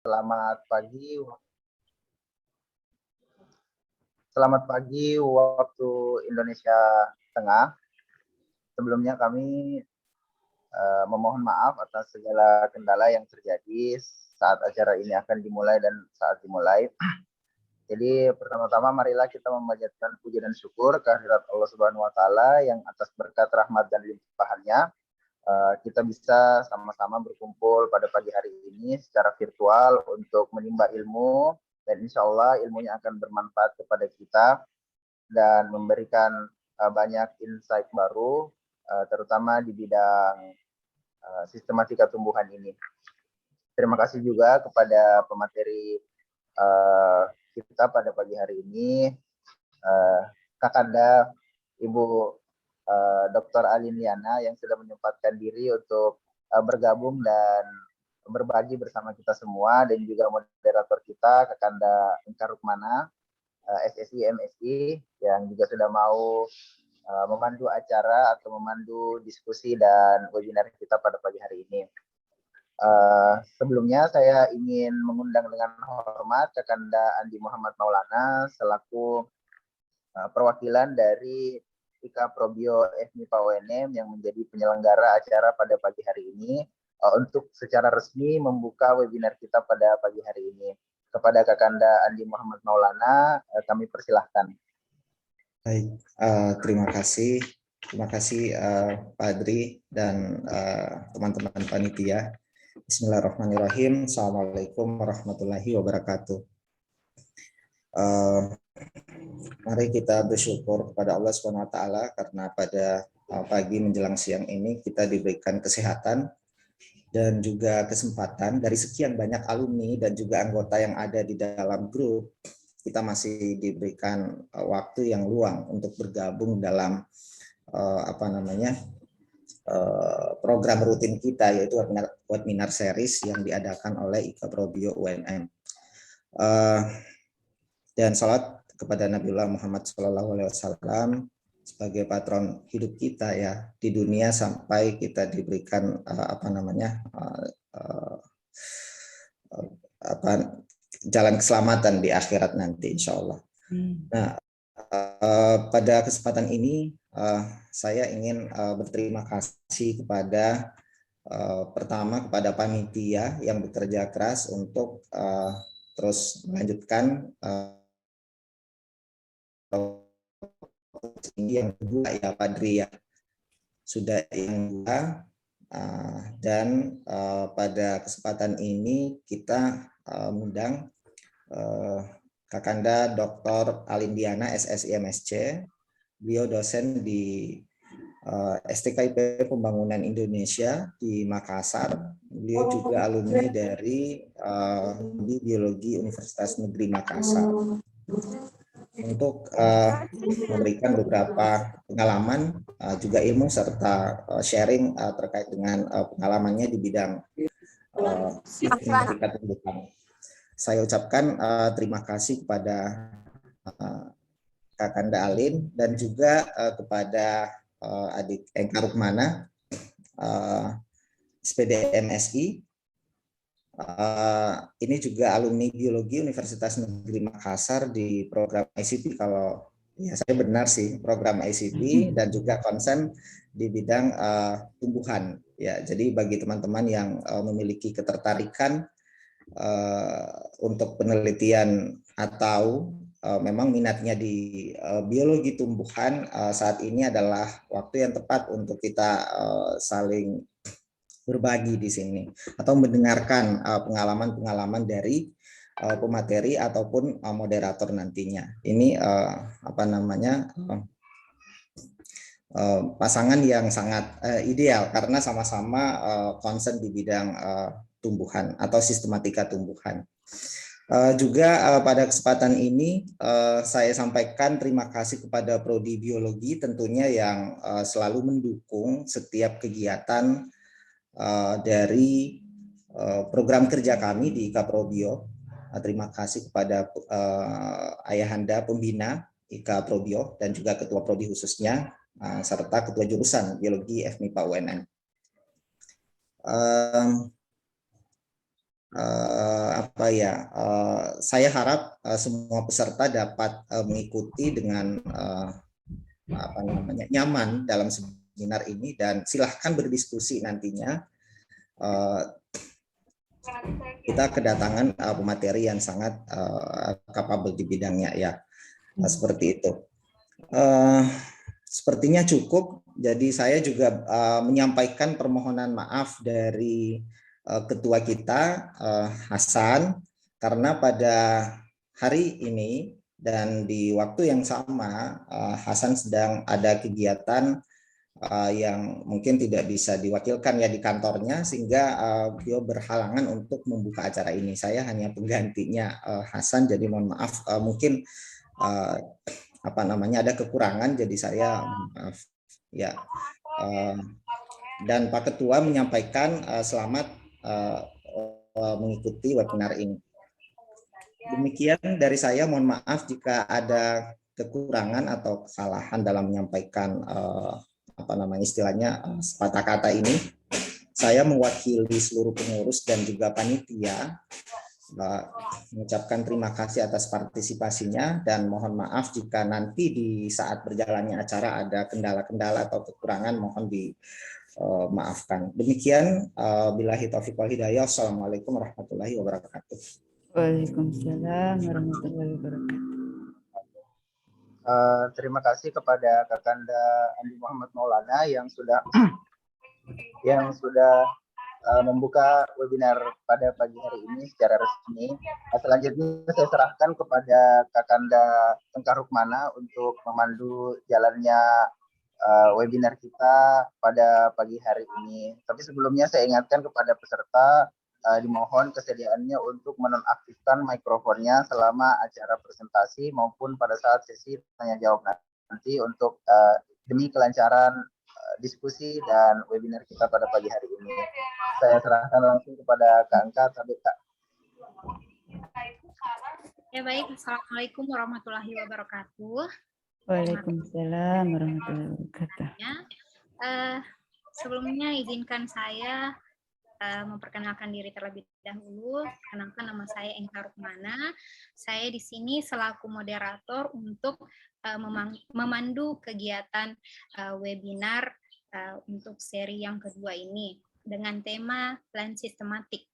Selamat pagi. Selamat pagi waktu Indonesia Tengah. Sebelumnya kami memohon maaf atas segala kendala yang terjadi saat acara ini akan dimulai dan saat dimulai. Jadi pertama-tama marilah kita memanjatkan puji dan syukur kehadirat Allah Subhanahu wa taala yang atas berkat rahmat dan limpahannya kita bisa sama-sama berkumpul pada pagi hari ini secara virtual untuk menimba ilmu, dan insya Allah ilmunya akan bermanfaat kepada kita dan memberikan banyak insight baru, terutama di bidang sistematika tumbuhan ini. Terima kasih juga kepada pemateri kita pada pagi hari ini, Kakanda Ibu Dr. Alin yang sudah menyempatkan diri untuk bergabung dan berbagi bersama kita semua, dan juga moderator kita Kakanda Engkar Rukmana, SSI MSI, yang juga sudah mau memandu acara atau memandu diskusi dan webinar kita pada pagi hari ini. Sebelumnya saya ingin mengundang dengan hormat Kakanda Andi Muhammad Maulana selaku perwakilan dari IKA Probio FMIPA UNM yang menjadi penyelenggara acara pada pagi hari ini untuk secara resmi membuka webinar kita pada pagi hari ini. Kepada Kakanda Andi Muhammad Maulana, kami persilahkan. Baik, terima kasih. Terima kasih Pak Adri dan teman-teman panitia. Bismillahirrahmanirrahim. Assalamualaikum warahmatullahi wabarakatuh. Mari kita bersyukur kepada Allah Subhanahu wa taala karena pada pagi menjelang siang ini kita diberikan kesehatan dan juga kesempatan dari sekian banyak alumni dan juga anggota yang ada di dalam grup. Kita masih diberikan waktu yang luang untuk bergabung dalam program rutin kita, yaitu webinar series yang diadakan oleh IKA Probio UNM. Dan salat kepada Nabiullah Muhammad SAW sebagai patron hidup kita ya di dunia sampai kita diberikan jalan keselamatan di akhirat nanti insya Allah. Nah, pada kesempatan ini saya ingin berterima kasih kepada pertama kepada panitia yang bekerja keras untuk terus melanjutkan yang kedua ya Pak Dri ya sudah yang kedua dan pada kesempatan ini kita mengundang Kakanda Dr. Alindiana SSI MSc. Beliau dosen di STKIP Pembangunan Indonesia di Makassar. Beliau juga alumni dari Biologi Universitas Negeri Makassar. Untuk memberikan beberapa pengalaman, juga ilmu serta sharing terkait dengan pengalamannya di bidang sistematika tumbuhan. Saya ucapkan terima kasih kepada Kakanda Alin dan juga kepada adik Engkar Rukmana, SPD MSI. Ini juga alumni Biologi Universitas Negeri Makassar di program ICP, kalau ya saya benar sih, program ICP dan juga konsen di bidang tumbuhan. Ya, jadi bagi teman-teman yang memiliki ketertarikan untuk penelitian atau memang minatnya di biologi tumbuhan, saat ini adalah waktu yang tepat untuk kita saling berbagi di sini atau mendengarkan pengalaman-pengalaman dari pemateri ataupun moderator nantinya. Ini pasangan yang sangat ideal karena sama-sama concern di bidang tumbuhan atau sistematika tumbuhan. Juga pada kesempatan ini saya sampaikan terima kasih kepada Prodi Biologi tentunya yang selalu mendukung setiap kegiatan dari program kerja kami di IKA Probio. Terima kasih kepada Ayahanda Pembina IKA Probio dan juga Ketua Prodi khususnya serta Ketua Jurusan Biologi FMIPA UNM. saya harap semua peserta dapat mengikuti dengan nyaman dalam seminar ini, dan silahkan berdiskusi nantinya. Kita kedatangan pemateri yang sangat capable di bidangnya ya, seperti itu. Sepertinya cukup. Jadi saya juga menyampaikan permohonan maaf dari ketua kita Hasan, karena pada hari ini dan di waktu yang sama Hasan sedang ada kegiatan yang mungkin tidak bisa diwakilkan ya di kantornya, sehingga beliau berhalangan untuk membuka acara ini. Saya hanya penggantinya Hasan, jadi mohon maaf mungkin ada kekurangan, jadi saya maaf ya. Dan Pak Ketua menyampaikan selamat mengikuti webinar ini. Demikian dari saya, mohon maaf jika ada kekurangan atau kesalahan dalam menyampaikan sepatah kata ini. Saya mewakili seluruh pengurus dan juga panitia mengucapkan terima kasih atas partisipasinya, dan mohon maaf jika nanti di saat berjalannya acara ada kendala-kendala atau kekurangan, mohon dimaafkan. Demikian, billahi taufiq wal hidayah. Assalamualaikum warahmatullahi wabarakatuh. Waalaikumsalam warahmatullahi wabarakatuh. Terima kasih kepada Kakanda Andi Muhammad Maulana yang sudah membuka webinar pada pagi hari ini secara resmi. Selanjutnya saya serahkan kepada Kakanda Tengkar Rukmana untuk memandu jalannya webinar kita pada pagi hari ini. Tapi sebelumnya saya ingatkan kepada peserta, dimohon kesediaannya untuk menonaktifkan mikrofonnya selama acara presentasi maupun pada saat sesi tanya jawab nanti, untuk demi kelancaran diskusi dan webinar kita pada pagi hari ini. Saya serahkan langsung kepada Kak Angka. Ya baik, Assalamualaikum warahmatullahi wabarakatuh. Waalaikumsalam warahmatullahi wabarakatuh. Sebelumnya izinkan saya memperkenalkan diri terlebih dahulu. Kenalkan, nama saya Engka Rukmana. Saya di sini selaku moderator untuk memandu kegiatan webinar untuk seri yang kedua ini dengan tema plan sistematik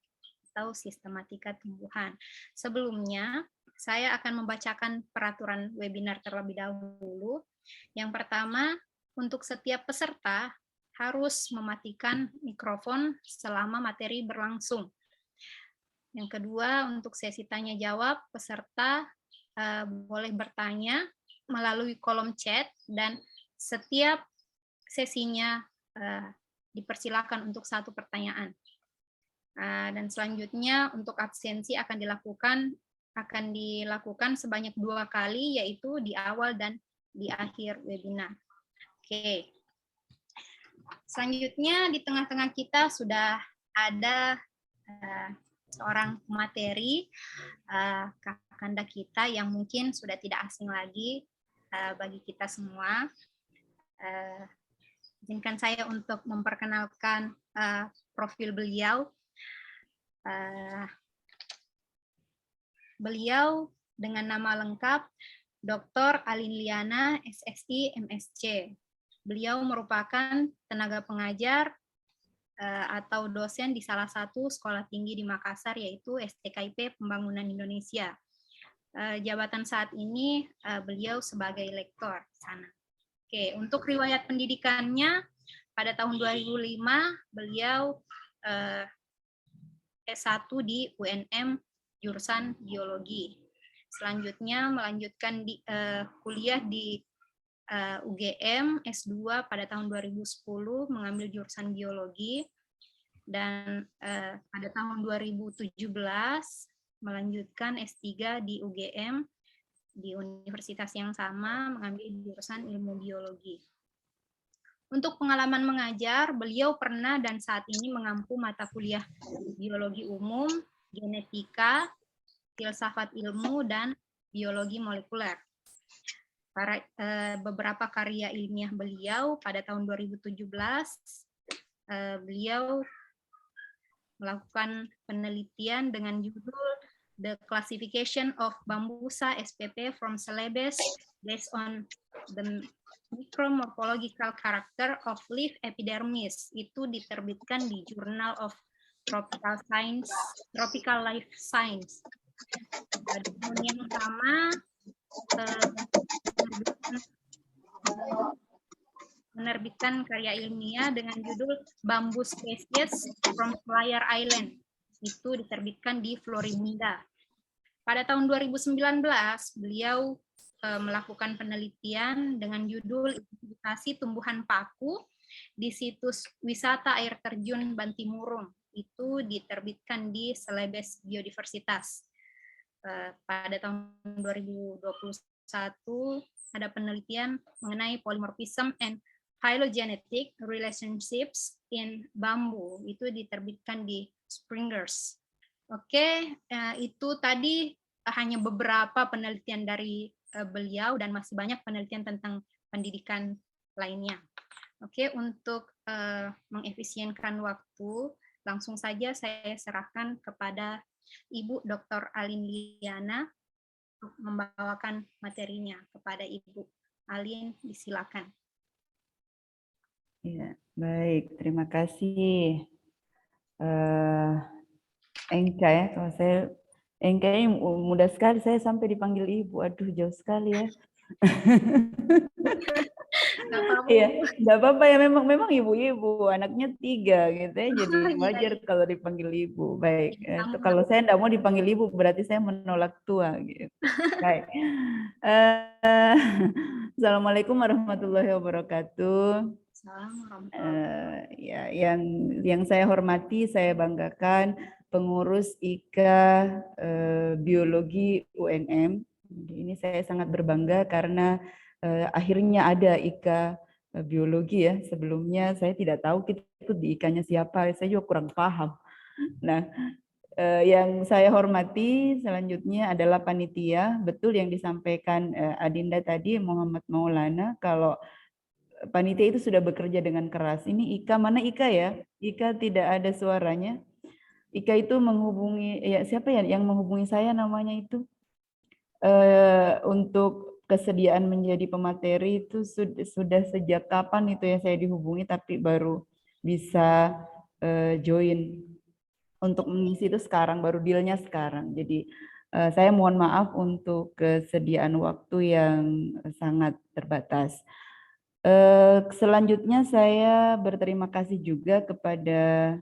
atau sistematika tumbuhan. Sebelumnya, saya akan membacakan peraturan webinar terlebih dahulu. Yang pertama, untuk setiap peserta harus mematikan mikrofon selama materi berlangsung. Yang kedua, untuk sesi tanya jawab, peserta boleh bertanya melalui kolom chat, dan setiap sesinya dipersilakan untuk satu pertanyaan. Dan selanjutnya untuk absensi akan dilakukan sebanyak 2 kali, yaitu di awal dan di akhir webinar. Oke. Selanjutnya di tengah-tengah kita sudah ada seorang materi kakanda kita yang mungkin sudah tidak asing lagi bagi kita semua. Izinkan saya untuk memperkenalkan profil beliau. Beliau dengan nama lengkap Dr. Alin Liana, SSI, MSc. Beliau merupakan tenaga pengajar atau dosen di salah satu sekolah tinggi di Makassar, yaitu STKIP Pembangunan Indonesia. Jabatan saat ini beliau sebagai lektor di sana. Oke, untuk riwayat pendidikannya, pada tahun 2005 beliau S1 di UNM jurusan biologi. Selanjutnya melanjutkan kuliah di UGM S2 pada tahun 2010 mengambil jurusan biologi, dan pada tahun 2017 melanjutkan S3 di UGM di universitas yang sama mengambil jurusan ilmu biologi. Untuk pengalaman mengajar, beliau pernah dan saat ini mengampu mata kuliah biologi umum, genetika, filsafat ilmu, dan biologi molekuler. Beberapa karya ilmiah beliau pada tahun 2017, beliau melakukan penelitian dengan judul The Classification of Bambusa spp from Celebes based on the Micromorphological Character of Leaf Epidermis. Itu diterbitkan di Journal of Tropical Life Science. Di tahun yang sama, menerbitkan karya ilmiah dengan judul Bamboo Species from Flyer Island. Itu diterbitkan di Floribunda. Pada tahun 2019, beliau melakukan penelitian dengan judul Identifikasi Tumbuhan Paku di situs wisata air terjun Bantimurung. Itu diterbitkan di Celebes Biodiversitas. Pada tahun 2021 ada penelitian mengenai polymorphism and phylogenetic relationships in bamboo. Itu diterbitkan di Springers. Oke, itu tadi hanya beberapa penelitian dari beliau dan masih banyak penelitian tentang pendidikan lainnya. Oke, untuk mengefisienkan waktu, langsung saja saya serahkan kepada Ibu Dr. Alin Liana untuk membawakan materinya. Kepada Ibu Alin, disilakan. Ya, baik, terima kasih. Engka ya, kalau saya Engka ini mudah sekali saya sampai dipanggil ibu. Aduh, jauh sekali ya. Iya, nggak apa-apa ya, memang ibu-ibu, anaknya 3 gitu ya, jadi wajar kalau dipanggil ibu. Baik, kalau saya nggak mau dipanggil ibu berarti saya menolak tua gitu. Baik. Assalamualaikum warahmatullahi wabarakatuh. Ya, yang saya hormati, saya banggakan pengurus IKA Biologi UNM. Ini saya sangat berbangga karena akhirnya ada IKA Biologi ya. Sebelumnya saya tidak tahu itu di IKA-nya siapa, saya juga kurang paham. Nah, yang saya hormati selanjutnya adalah panitia. Betul yang disampaikan Adinda tadi, Muhammad Maulana, kalau panitia itu sudah bekerja dengan keras. Ini Ika, mana Ika ya? Ika tidak ada suaranya. Ika itu menghubungi, ya siapa ya yang menghubungi saya namanya itu? Untuk kesediaan menjadi pemateri itu sudah sejak kapan itu ya saya dihubungi, tapi baru bisa join untuk mengisi itu sekarang, baru dealnya sekarang. Jadi saya mohon maaf untuk kesediaan waktu yang sangat terbatas. Selanjutnya saya berterima kasih juga kepada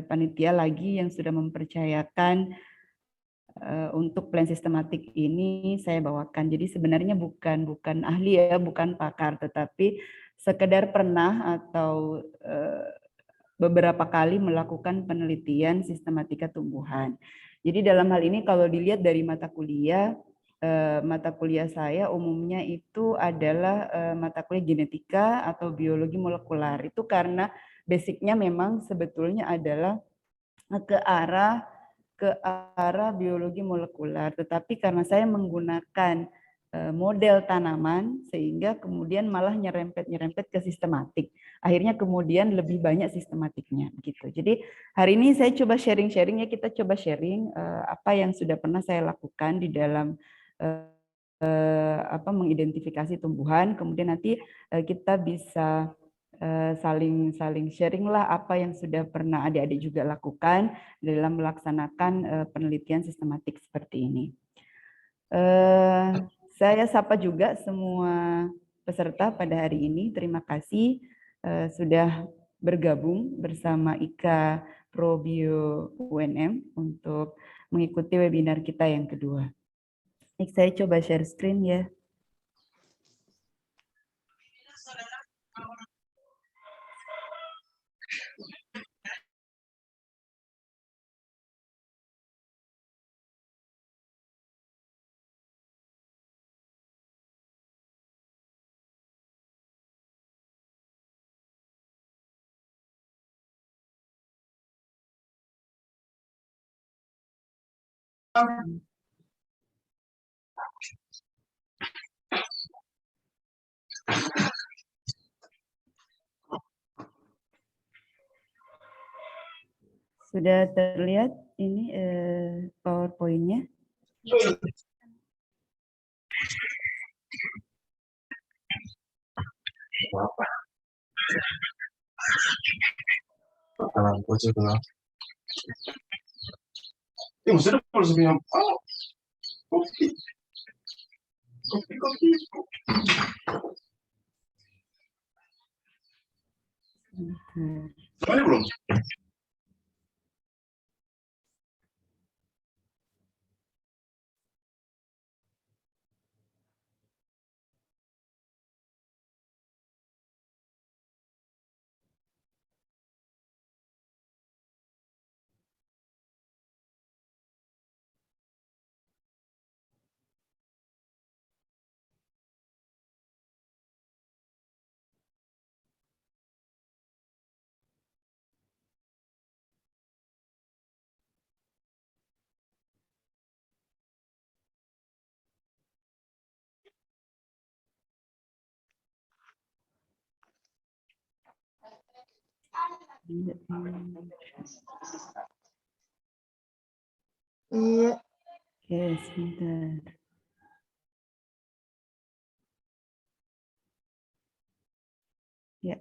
panitia lagi yang sudah mempercayakan untuk plan sistematik ini saya bawakan. Jadi sebenarnya bukan ahli ya, bukan pakar, tetapi sekedar pernah atau beberapa kali melakukan penelitian sistematika tumbuhan. Jadi dalam hal ini kalau dilihat dari mata kuliah saya umumnya itu adalah mata kuliah genetika atau biologi molekular. Itu karena basicnya memang sebetulnya adalah ke arah biologi molekular. Tetapi karena saya menggunakan model tanaman sehingga kemudian malah nyerempet ke sistematik. Akhirnya kemudian lebih banyak sistematiknya gitu. Jadi hari ini saya coba sharing-sharing ya, kita coba sharing apa yang sudah pernah saya lakukan di dalam mengidentifikasi tumbuhan, kemudian nanti kita bisa saling sharing lah apa yang sudah pernah adik-adik juga lakukan dalam melaksanakan penelitian sistematik seperti ini. Saya sapa juga semua peserta pada hari ini. Terima kasih sudah bergabung bersama IKA Probio UNM untuk mengikuti webinar kita yang kedua. Saya coba share screen ya. Sudah terlihat ini PowerPoint-nya? Ya. Sebentar. Iya. Oke, sebentar. Ya.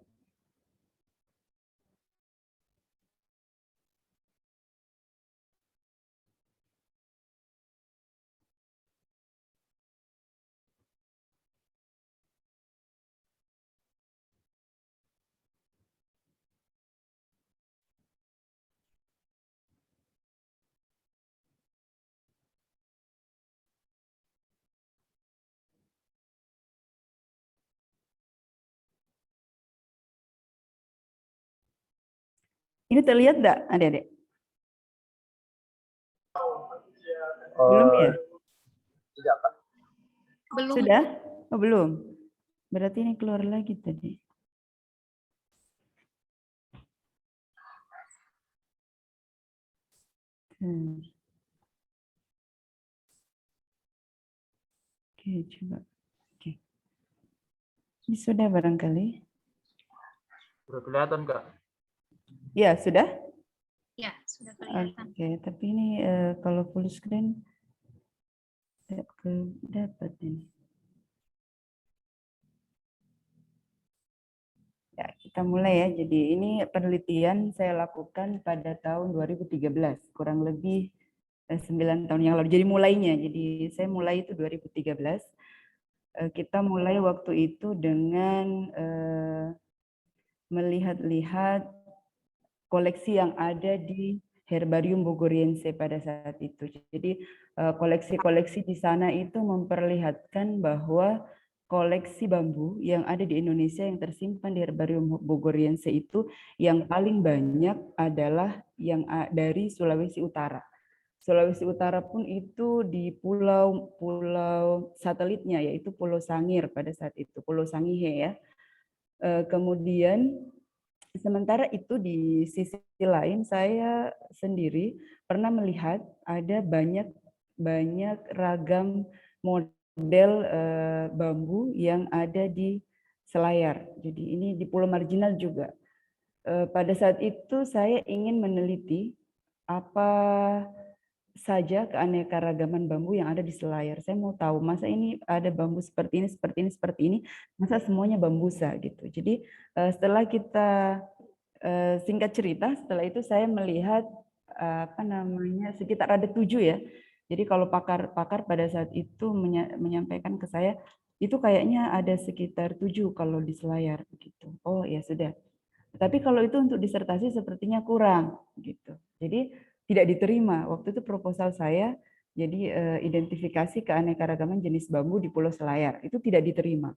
Ini terlihat enggak, Adik-adik? Belum ya? Tidak, Pak. Belum. Sudah? Oh, belum. Berarti ini keluar lagi tadi. Oke, coba. Oke. Ini sudah barangkali. Sudah kelihatan, Kak? Ya, sudah? Ya, sudah kelihatan. Oke, tapi ini kalau full screen tidak dapat ini. Ya, kita mulai ya. Jadi ini penelitian saya lakukan pada tahun 2013, kurang lebih 9 tahun yang lalu. Jadi mulainya, jadi saya mulai itu 2013. Kita mulai waktu itu dengan melihat-lihat koleksi yang ada di Herbarium Bogoriense pada saat itu. Jadi koleksi-koleksi di sana itu memperlihatkan bahwa koleksi bambu yang ada di Indonesia yang tersimpan di Herbarium Bogoriense itu yang paling banyak adalah yang dari Sulawesi Utara. Sulawesi Utara pun itu di pulau satelitnya, yaitu Pulau Sangir pada saat itu, Pulau Sangihe ya. Kemudian sementara itu di sisi lain saya sendiri pernah melihat ada banyak ragam model bambu yang ada di Selayar. Jadi ini di Pulau Marginal juga. Pada saat itu saya ingin meneliti apa saja keanekaragaman bambu yang ada di Selayar. Saya mau tahu, masa ini ada bambu seperti ini, seperti ini, seperti ini, masa semuanya bambusa gitu. Jadi setelah kita singkat cerita, setelah itu saya melihat apa namanya sekitar ada 7 ya. Jadi kalau pakar pada saat itu menyampaikan ke saya, itu kayaknya ada sekitar 7 kalau di Selayar begitu. Oh ya sudah. Tapi kalau itu untuk disertasi sepertinya kurang gitu. Jadi tidak diterima. Waktu itu proposal saya jadi identifikasi keanekaragaman jenis bambu di Pulau Selayar itu tidak diterima.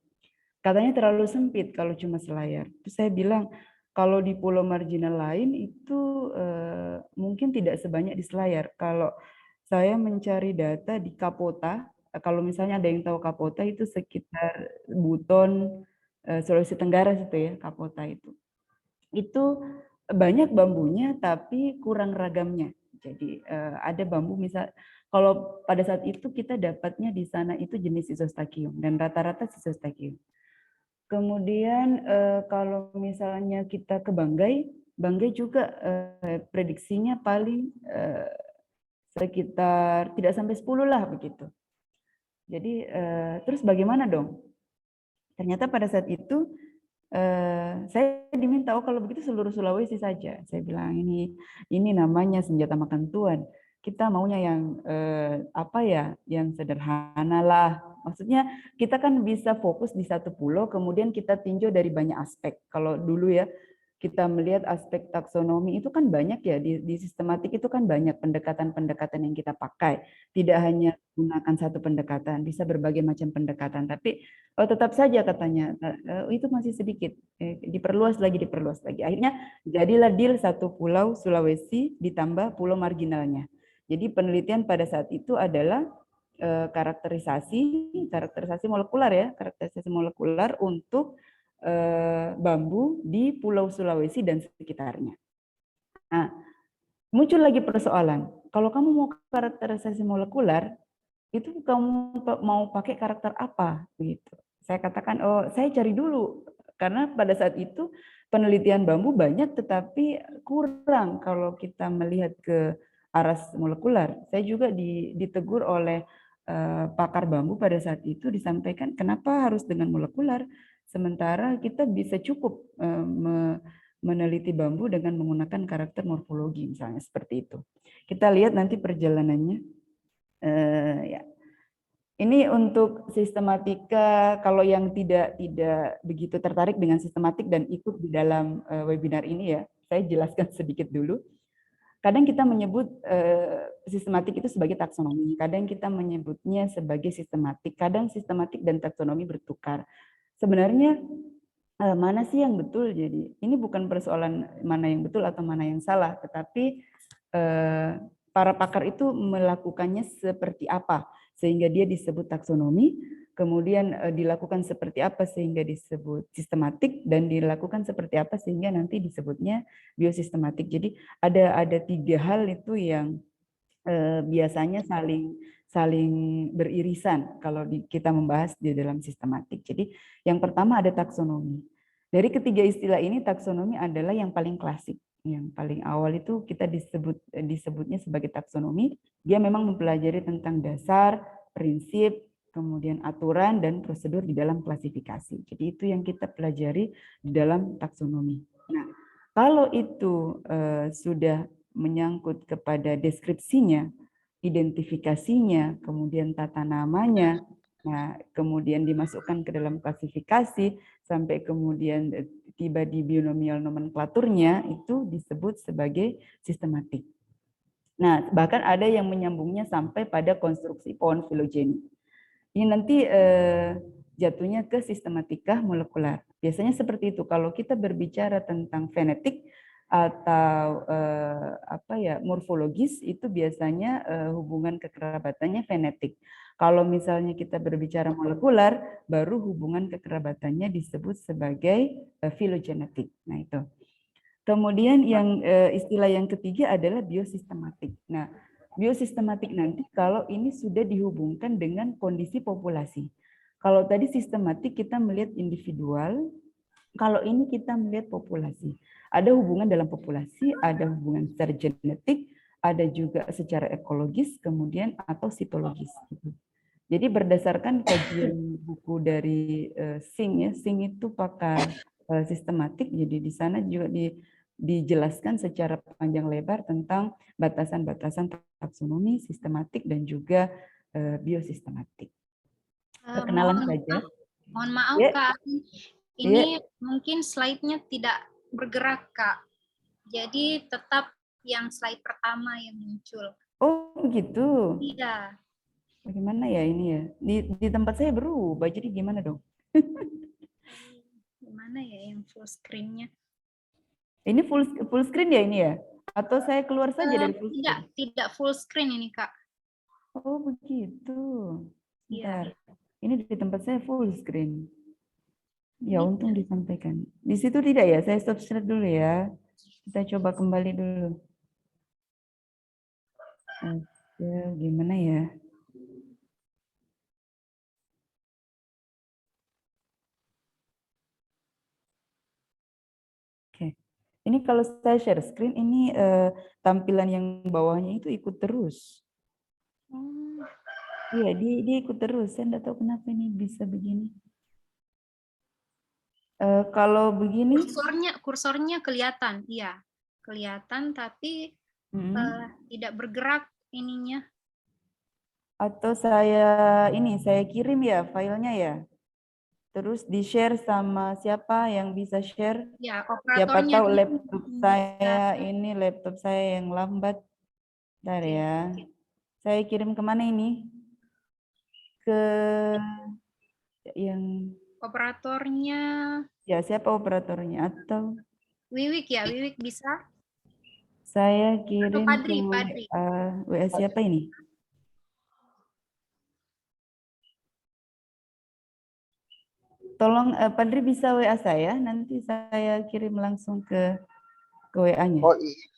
Katanya terlalu sempit kalau cuma Selayar. Terus saya bilang kalau di pulau marginal lain itu mungkin tidak sebanyak di Selayar. Kalau saya mencari data di Kapota, kalau misalnya ada yang tahu Kapota itu sekitar Buton, Sulawesi Tenggara situ ya, Kapota itu. Itu banyak bambunya tapi kurang ragamnya. Jadi ada bambu misal kalau pada saat itu kita dapatnya di sana itu jenis Sisostachium dan rata-rata Sisostachium. Kemudian kalau misalnya kita ke Banggai Banggai juga prediksinya paling sekitar tidak sampai 10 lah begitu. Jadi terus bagaimana dong? Ternyata pada saat itu saya diminta, oh kalau begitu seluruh Sulawesi saja. Saya bilang ini namanya senjata makan tuan. Kita maunya yang apa ya, yang sederhana lah. Maksudnya kita kan bisa fokus di satu pulau, kemudian kita tinjau dari banyak aspek. Kalau dulu ya kita melihat aspek taksonomi itu kan banyak ya, di sistematik itu kan banyak pendekatan-pendekatan yang kita pakai. Tidak hanya menggunakan satu pendekatan, bisa berbagai macam pendekatan. Tapi tetap saja katanya itu masih sedikit, diperluas lagi. Akhirnya jadilah deal satu pulau Sulawesi ditambah pulau marginalnya. Jadi penelitian pada saat itu adalah karakterisasi molekular ya, karakterisasi molekular untuk bambu di Pulau Sulawesi dan sekitarnya. Nah, muncul lagi persoalan. Kalau kamu mau karakterisasi molekular, itu kamu mau pakai karakter apa? Begitu. Saya katakan, oh saya cari dulu. Karena pada saat itu penelitian bambu banyak, tetapi kurang kalau kita melihat ke aras molekular. Saya juga ditegur oleh pakar bambu pada saat itu, disampaikan kenapa harus dengan molekular. Sementara kita bisa cukup meneliti bambu dengan menggunakan karakter morfologi misalnya seperti itu. Kita lihat nanti perjalanannya. Ya. Ini untuk sistematika. Kalau yang tidak begitu tertarik dengan sistematik dan ikut di dalam webinar ini ya, saya jelaskan sedikit dulu. Kadang kita menyebut sistematik itu sebagai taksonomi, kadang kita menyebutnya sebagai sistematik, kadang sistematik dan taksonomi bertukar. Sebenarnya mana sih yang betul? Jadi ini bukan persoalan mana yang betul atau mana yang salah, tetapi para pakar itu melakukannya seperti apa sehingga dia disebut taksonomi, kemudian dilakukan seperti apa sehingga disebut sistematik, dan dilakukan seperti apa sehingga nanti disebutnya biosistematik. Jadi ada tiga hal itu yang biasanya saling beririsan kalau kita membahas di dalam sistematik. Jadi yang pertama ada taksonomi. Dari ketiga istilah ini, taksonomi adalah yang paling klasik. Yang paling awal itu kita disebutnya sebagai taksonomi. Dia memang mempelajari tentang dasar, prinsip, kemudian aturan dan prosedur di dalam klasifikasi. Jadi itu yang kita pelajari di dalam taksonomi. Nah, kalau itu sudah menyangkut kepada deskripsinya, identifikasinya, kemudian tata namanya, nah kemudian dimasukkan ke dalam klasifikasi sampai kemudian tiba di binomial nomenklaturnya, itu disebut sebagai sistematik. Nah, bahkan ada yang menyambungnya sampai pada konstruksi pohon filogeni. Ini nanti jatuhnya ke sistematika molekular. Biasanya seperti itu. Kalau kita berbicara tentang fenetik atau apa ya, morfologis, itu biasanya hubungan kekerabatannya fenetik. Kalau misalnya kita berbicara molekular, baru hubungan kekerabatannya disebut sebagai filogenetik. Nah itu. Kemudian yang istilah yang ketiga adalah biosistematik. Nah, biosistematik nanti kalau ini sudah dihubungkan dengan kondisi populasi. Kalau tadi sistematik kita melihat individual, kalau ini kita melihat populasi. Ada hubungan dalam populasi, ada hubungan secara genetik, ada juga secara ekologis, kemudian atau sitologis. Jadi berdasarkan kajian buku dari Singh ya, Singh itu pakar sistematik, jadi di sana juga dijelaskan secara panjang lebar tentang batasan-batasan taksonomi, sistematik, dan juga biosistematik. Perkenalan saja. Mohon maaf Ya. Kak, ini mungkin slide-nya tidak bergerak Kak. Jadi tetap yang slide pertama yang muncul. Oh begitu. Iya. Bagaimana ya ini ya? Di tempat saya berubah, jadi gimana dong? Gimana ya yang full screen-nya? Ini full screen ya ini ya? Atau saya keluar saja dari full screen? Tidak full screen ini Kak. Oh begitu. Bentar. Iya. Ini di tempat saya full screen. Ya untung disampaikan. Di situ tidak ya? Saya stop share dulu ya. Kita coba kembali dulu. Oke, gimana ya? Oke. Ini kalau saya share screen, ini tampilan yang bawahnya itu ikut terus. Oh, Iya, dia ikut terus. Saya enggak tahu kenapa ini bisa begini. Kalau begini, kursornya kelihatan, iya. Kelihatan tapi tidak bergerak ininya. atau saya kirim ya filenya ya. Terus di-share sama siapa yang bisa share? Ya, Siapa operatornya tahu dulu. laptop saya yang lambat. Bentar Oke, ya. oke. Saya kirim kemana ini? Ke yang Operatornya ya siapa operatornya? Atau Wiwik ya, Wiwik bisa? saya Atau kirim ke Padri. WA siapa ini? Tolong Padri bisa WA saya, nanti saya kirim langsung ke WA-nya. Oh iya.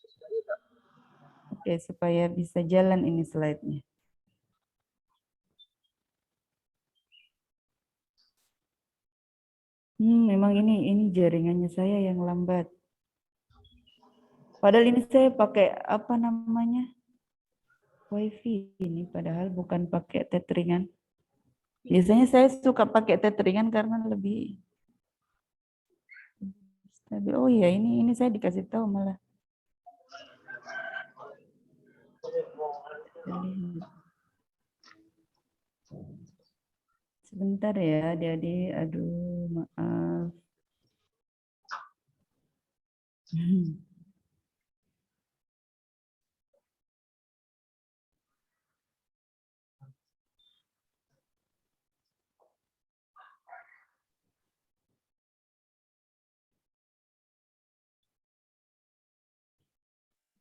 Oke, supaya bisa jalan ini slide-nya. Memang ini jaringannya saya yang lambat. Padahal ini saya pakai apa namanya? WiFi ini, padahal bukan pakai tetheringan. Biasanya saya suka pakai tetheringan karena lebih stabil. Oh iya, ini saya dikasih tahu malah. Sebentar ya, adik-adik. Aduh, maaf.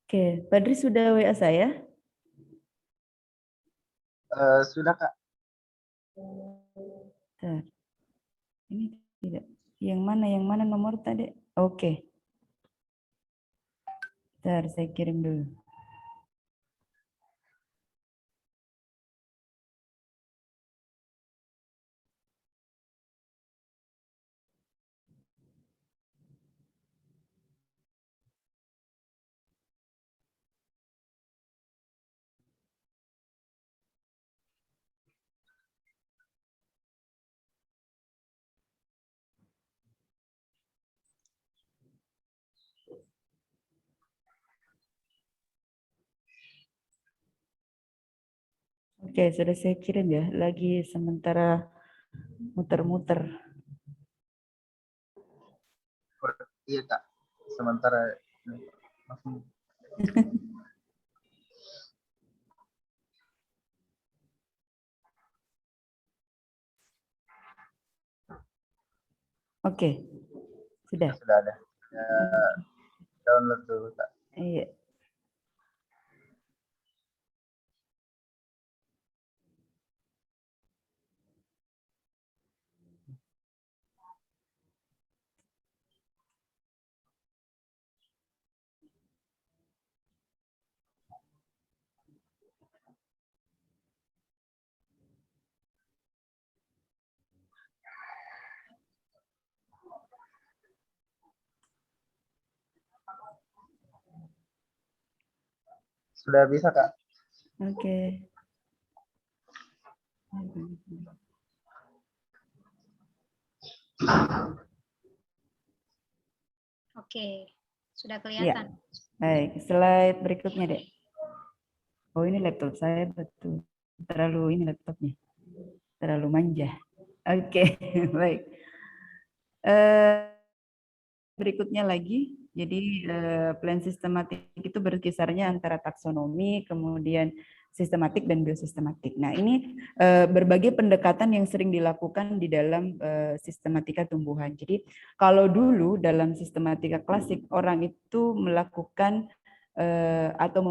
Oke, Padri sudah WA saya? Sudah Kak. Bentar. Ini tidak. Yang mana nomor tadi? Oke. Bentar, saya kirim dulu. Oke, sudah saya kirim ya. Lagi sementara muter-muter. Iya Kak. Sementara langsung. Oke, sudah. Sudah ada. Ya, download dulu Kak. Iya. Sudah bisa Kak. Oke. Oke, sudah Ya. kelihatan. Baik, slide berikutnya, Dek. Oh, ini laptop saya betul. Terlalu ini laptopnya. Terlalu manja. Oke, baik. Berikutnya lagi, jadi plan sistematik itu berkisarnya antara taksonomi, kemudian sistematik dan biosistematik. Nah, ini berbagai pendekatan yang sering dilakukan di dalam sistematika tumbuhan. Jadi, kalau dulu dalam sistematika klasik, orang itu melakukan atau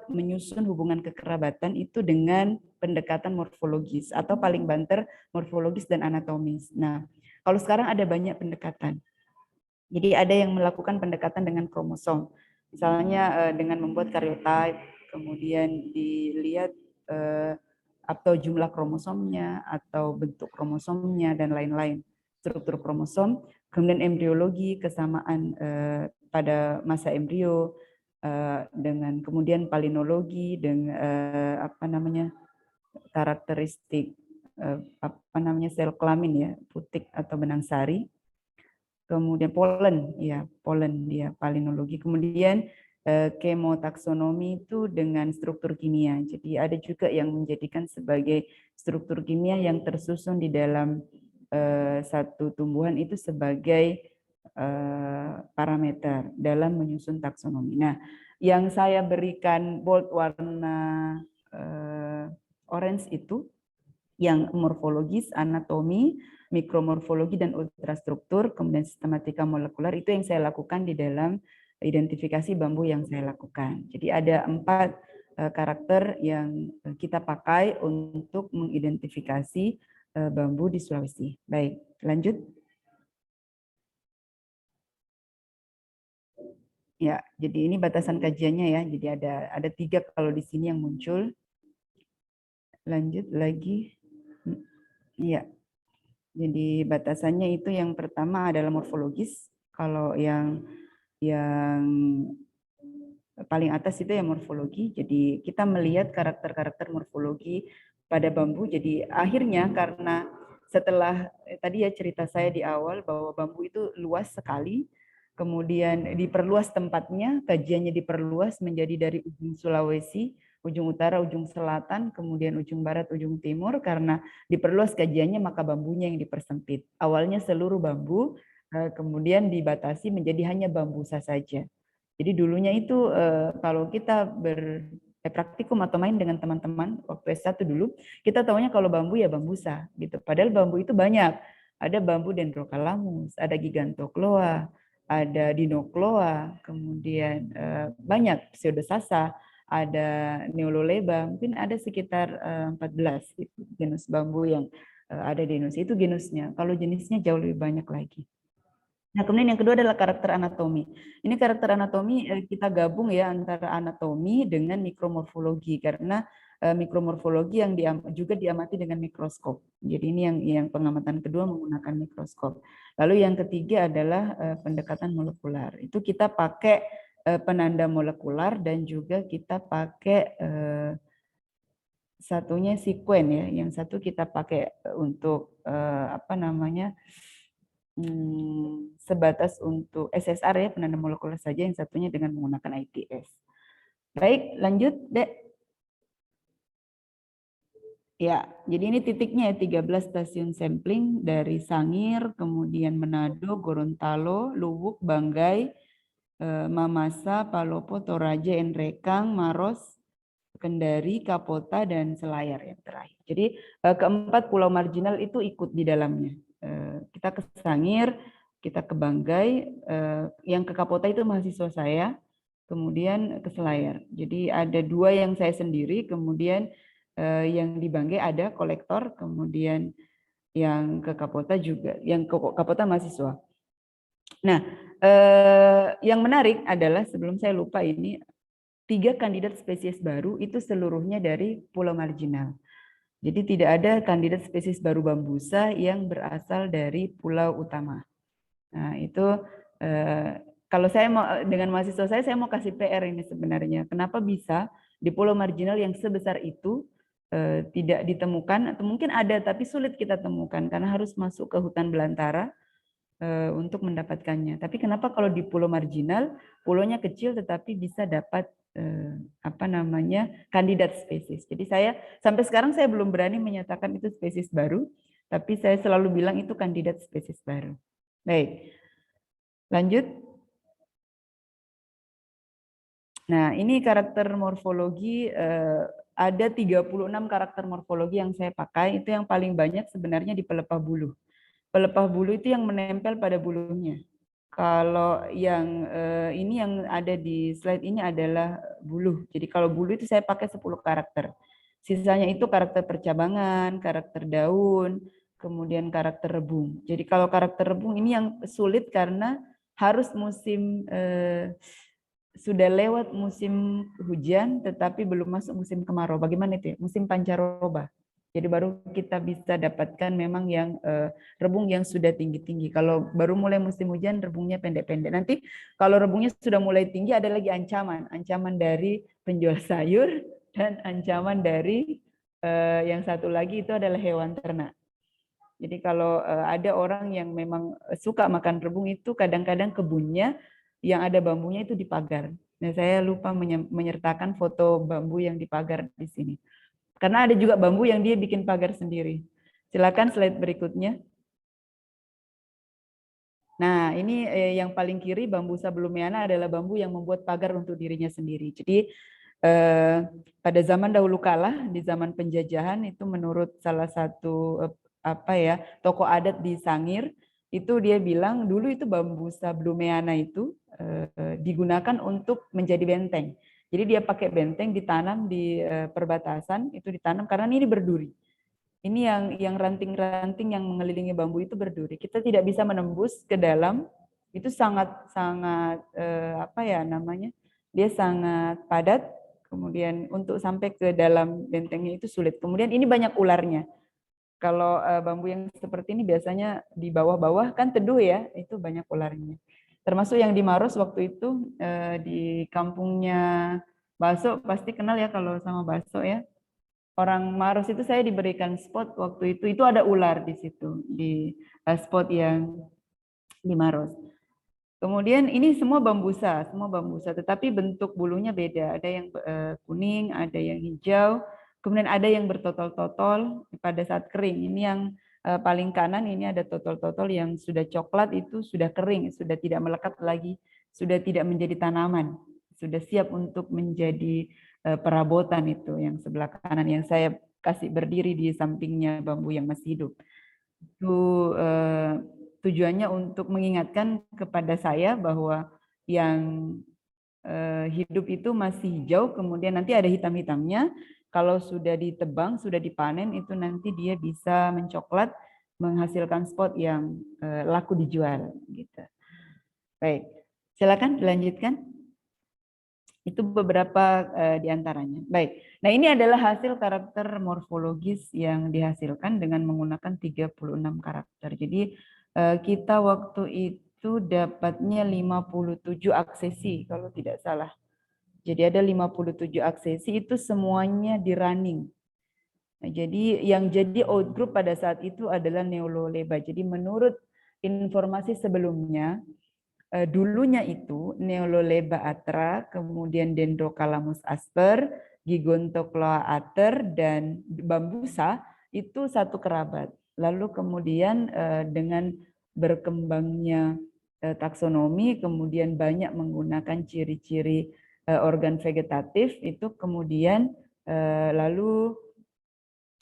menyusun hubungan kekerabatan itu dengan pendekatan morfologis atau paling banter morfologis dan anatomis. Nah, kalau sekarang ada banyak pendekatan. Jadi ada yang melakukan pendekatan dengan kromosom, misalnya dengan membuat karyotype, kemudian dilihat atau jumlah kromosomnya, atau bentuk kromosomnya, dan lain-lain, struktur kromosom, kemudian embriologi, kesamaan pada masa embrio, dengan kemudian palinologi dengan karakteristik sel kelamin ya, putik atau benang sari. Kemudian polen dia palinologi. Kemudian kemotaksonomi itu dengan struktur kimia. Jadi ada juga yang menjadikan sebagai struktur kimia yang tersusun di dalam satu tumbuhan itu sebagai parameter dalam menyusun taksonomi. Nah, yang saya berikan bold warna orange itu yang morfologis, anatomi, mikromorfologi, dan ultrastruktur, kemudian sistematika molekuler, itu yang saya lakukan di dalam identifikasi bambu yang saya lakukan. Jadi ada 4 karakter yang kita pakai untuk mengidentifikasi bambu di Sulawesi. Baik, lanjut. Ya, jadi ini batasan kajiannya ya. Jadi ada 3 kalau di sini yang muncul. Lanjut lagi. Iya. Jadi batasannya itu yang pertama adalah morfologis. Kalau yang paling atas itu ya morfologi. Jadi kita melihat karakter-karakter morfologi pada bambu. Jadi akhirnya karena setelah tadi ya cerita saya di awal bahwa bambu itu luas sekali, kemudian diperluas tempatnya, kajiannya diperluas menjadi dari ujung Sulawesi, ujung utara, ujung selatan, kemudian ujung barat, ujung timur. Karena diperluas kajiannya maka bambunya yang dipersempit. Awalnya seluruh bambu, kemudian dibatasi menjadi hanya bambusa saja. Jadi dulunya itu kalau kita praktikum atau main dengan teman-teman waktu S1 dulu, kita tahunya kalau bambu ya bambusa gitu. Padahal bambu itu banyak. Ada bambu dendrocalamus, ada gigantocloa, ada dinocloa, kemudian banyak pseudosasa, ada neololeba, mungkin ada sekitar 14 gitu, genus bambu yang ada di Indonesia. Itu genusnya. Kalau jenisnya jauh lebih banyak lagi. Nah, kemudian yang kedua adalah karakter anatomi. Ini karakter anatomi kita gabung ya antara anatomi dengan mikromorfologi karena mikromorfologi yang juga diamati dengan mikroskop. Jadi ini yang pengamatan kedua menggunakan mikroskop. Lalu yang ketiga adalah pendekatan molekular. Itu kita pakai penanda molekular dan juga kita pakai satunya sekuen ya. Yang satu kita pakai untuk sebatas untuk SSR ya, penanda molekuler saja, yang satunya dengan menggunakan ITS. Baik, lanjut, Dek. Ya, jadi ini titiknya ya, 13 stasiun sampling dari Sangir, kemudian Manado, Gorontalo, Luwuk, Banggai, Mamasa, Palopo, Toraja, Enrekang, Maros, Kendari, Kapota, dan Selayar yang terakhir. Jadi keempat pulau marginal itu ikut di dalamnya. Kita ke Sangir, kita ke Banggai, yang ke Kapota itu mahasiswa saya, kemudian ke Selayar. Jadi ada 2 yang saya sendiri, kemudian yang di Banggai ada kolektor, kemudian yang ke Kapota juga, yang ke Kapota mahasiswa. Nah, yang menarik adalah sebelum saya lupa ini, 3 kandidat spesies baru itu seluruhnya dari pulau marginal. Jadi tidak ada kandidat spesies baru bambusa yang berasal dari pulau utama. Nah itu kalau saya mau dengan mahasiswa saya mau kasih PR ini sebenarnya. Kenapa bisa di pulau marginal yang sebesar itu tidak ditemukan, atau mungkin ada tapi sulit kita temukan karena harus masuk ke hutan belantara untuk mendapatkannya. Tapi kenapa kalau di pulau marginal, pulaunya kecil tetapi bisa dapat kandidat spesies. Jadi saya sampai sekarang saya belum berani menyatakan itu spesies baru, tapi saya selalu bilang itu kandidat spesies baru. Baik, lanjut. Nah, ini karakter morfologi, ada 36 karakter morfologi yang saya pakai. Itu yang paling banyak sebenarnya di pelepah bulu. Pelepah bulu itu yang menempel pada bulunya. Kalau yang ini yang ada di slide ini adalah buluh. Jadi kalau buluh itu saya pakai 10 karakter. Sisanya itu karakter percabangan, karakter daun, kemudian karakter rebung. Jadi kalau karakter rebung ini yang sulit karena harus musim sudah lewat musim hujan tetapi belum masuk musim kemarau. Bagaimana itu? Musim pancaroba. Jadi baru kita bisa dapatkan memang yang rebung yang sudah tinggi-tinggi. Kalau baru mulai musim hujan, rebungnya pendek-pendek. Nanti kalau rebungnya sudah mulai tinggi, ada lagi ancaman. Ancaman dari penjual sayur dan ancaman dari yang satu lagi itu adalah hewan ternak. Jadi kalau ada orang yang memang suka makan rebung itu kadang-kadang kebunnya yang ada bambunya itu dipagar. Nah, saya lupa menyertakan foto bambu yang dipagar di sini. Karena ada juga bambu yang dia bikin pagar sendiri. Silakan slide berikutnya. Nah, ini yang paling kiri bambusa blumeana adalah bambu yang membuat pagar untuk dirinya sendiri. Jadi pada zaman dahulu kala, di zaman penjajahan itu menurut salah satu tokoh adat di Sangir, itu dia bilang dulu itu bambusa blumeana itu digunakan untuk menjadi benteng. Jadi dia pakai benteng ditanam di perbatasan, itu ditanam karena ini berduri. Ini yang ranting-ranting yang mengelilingi bambu itu berduri. Kita tidak bisa menembus ke dalam. Itu sangat dia sangat padat. Kemudian untuk sampai ke dalam bentengnya itu sulit. Kemudian ini banyak ularnya. Kalau bambu yang seperti ini biasanya di bawah-bawah kan teduh ya, itu banyak ularnya. Termasuk yang di Maros waktu itu di kampungnya Baso, pasti kenal ya kalau sama Baso ya. Orang Maros itu saya diberikan spot waktu itu ada ular di situ di spot yang di Maros. Kemudian ini semua bambusa, tetapi bentuk bulunya beda. Ada yang kuning, ada yang hijau, kemudian ada yang bertotol-totol pada saat kering. Ini yang paling kanan ini ada totol-totol yang sudah coklat itu sudah kering, sudah tidak melekat lagi, sudah tidak menjadi tanaman, sudah siap untuk menjadi perabotan itu yang sebelah kanan yang saya kasih berdiri di sampingnya bambu yang masih hidup. Itu tujuannya untuk mengingatkan kepada saya bahwa yang hidup itu masih hijau, kemudian nanti ada hitam-hitamnya. Kalau sudah ditebang, sudah dipanen, itu nanti dia bisa mencoklat, menghasilkan spot yang laku dijual. Gitu. Baik, silakan dilanjutkan. Itu beberapa di antaranya. Baik, nah ini adalah hasil karakter morfologis yang dihasilkan dengan menggunakan 36 karakter. Jadi kita waktu itu dapatnya 57 aksesi kalau tidak salah. Jadi ada 57 aksesi itu semuanya di running. Nah, jadi yang jadi outgroup pada saat itu adalah Neololeba. Jadi menurut informasi sebelumnya, dulunya itu Neololeba atra, kemudian Dendrocalamus asper, Gigontocloa ater, dan bambusa itu satu kerabat. Lalu kemudian dengan berkembangnya taksonomi, kemudian banyak menggunakan ciri-ciri organ vegetatif, itu kemudian lalu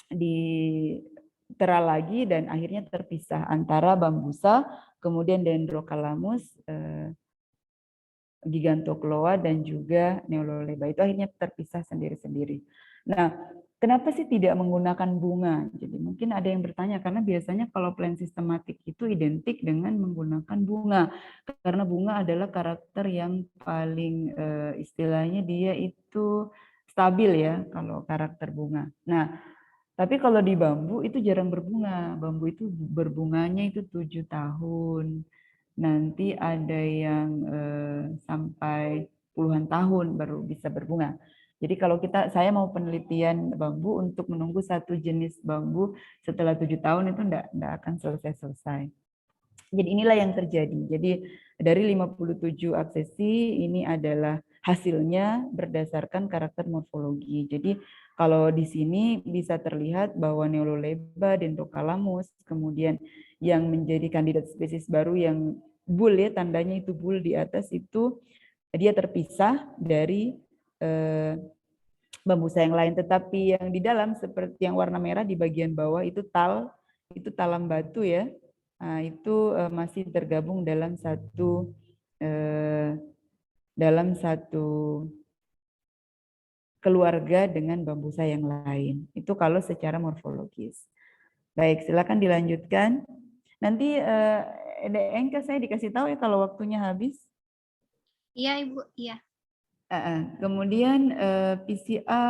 ditera lagi dan akhirnya terpisah antara bambusa, kemudian Dendrocalamus, Gigantocloa, dan juga Neololeba. Itu akhirnya terpisah sendiri-sendiri. Nah, kenapa sih tidak menggunakan bunga? Jadi mungkin ada yang bertanya, karena biasanya kalau plan sistematik itu identik dengan menggunakan bunga. Karena bunga adalah karakter yang paling istilahnya dia itu stabil ya, kalau karakter bunga. Nah, tapi kalau di bambu itu jarang berbunga. Bambu itu berbunganya itu 7 tahun. Nanti ada yang sampai puluhan tahun baru bisa berbunga. Jadi kalau saya mau penelitian bambu untuk menunggu satu jenis bambu setelah 7 tahun itu enggak akan selesai-selesai. Jadi inilah yang terjadi. Jadi dari 57 aksesi ini adalah hasilnya berdasarkan karakter morfologi. Jadi kalau di sini bisa terlihat bahwa Neololeba, Dendrocalamus, kemudian yang menjadi kandidat spesies baru yang bull ya, tandanya itu bull di atas itu dia terpisah dari bambusa yang lain. Tetapi yang di dalam seperti yang warna merah di bagian bawah itu talam batu ya. Nah, itu masih tergabung dalam satu keluarga dengan bambusa yang lain. Itu kalau secara morfologis. Baik, silakan dilanjutkan. Nanti Engka saya dikasih tahu ya kalau waktunya habis. Iya, Ibu. Iya. Kemudian PCA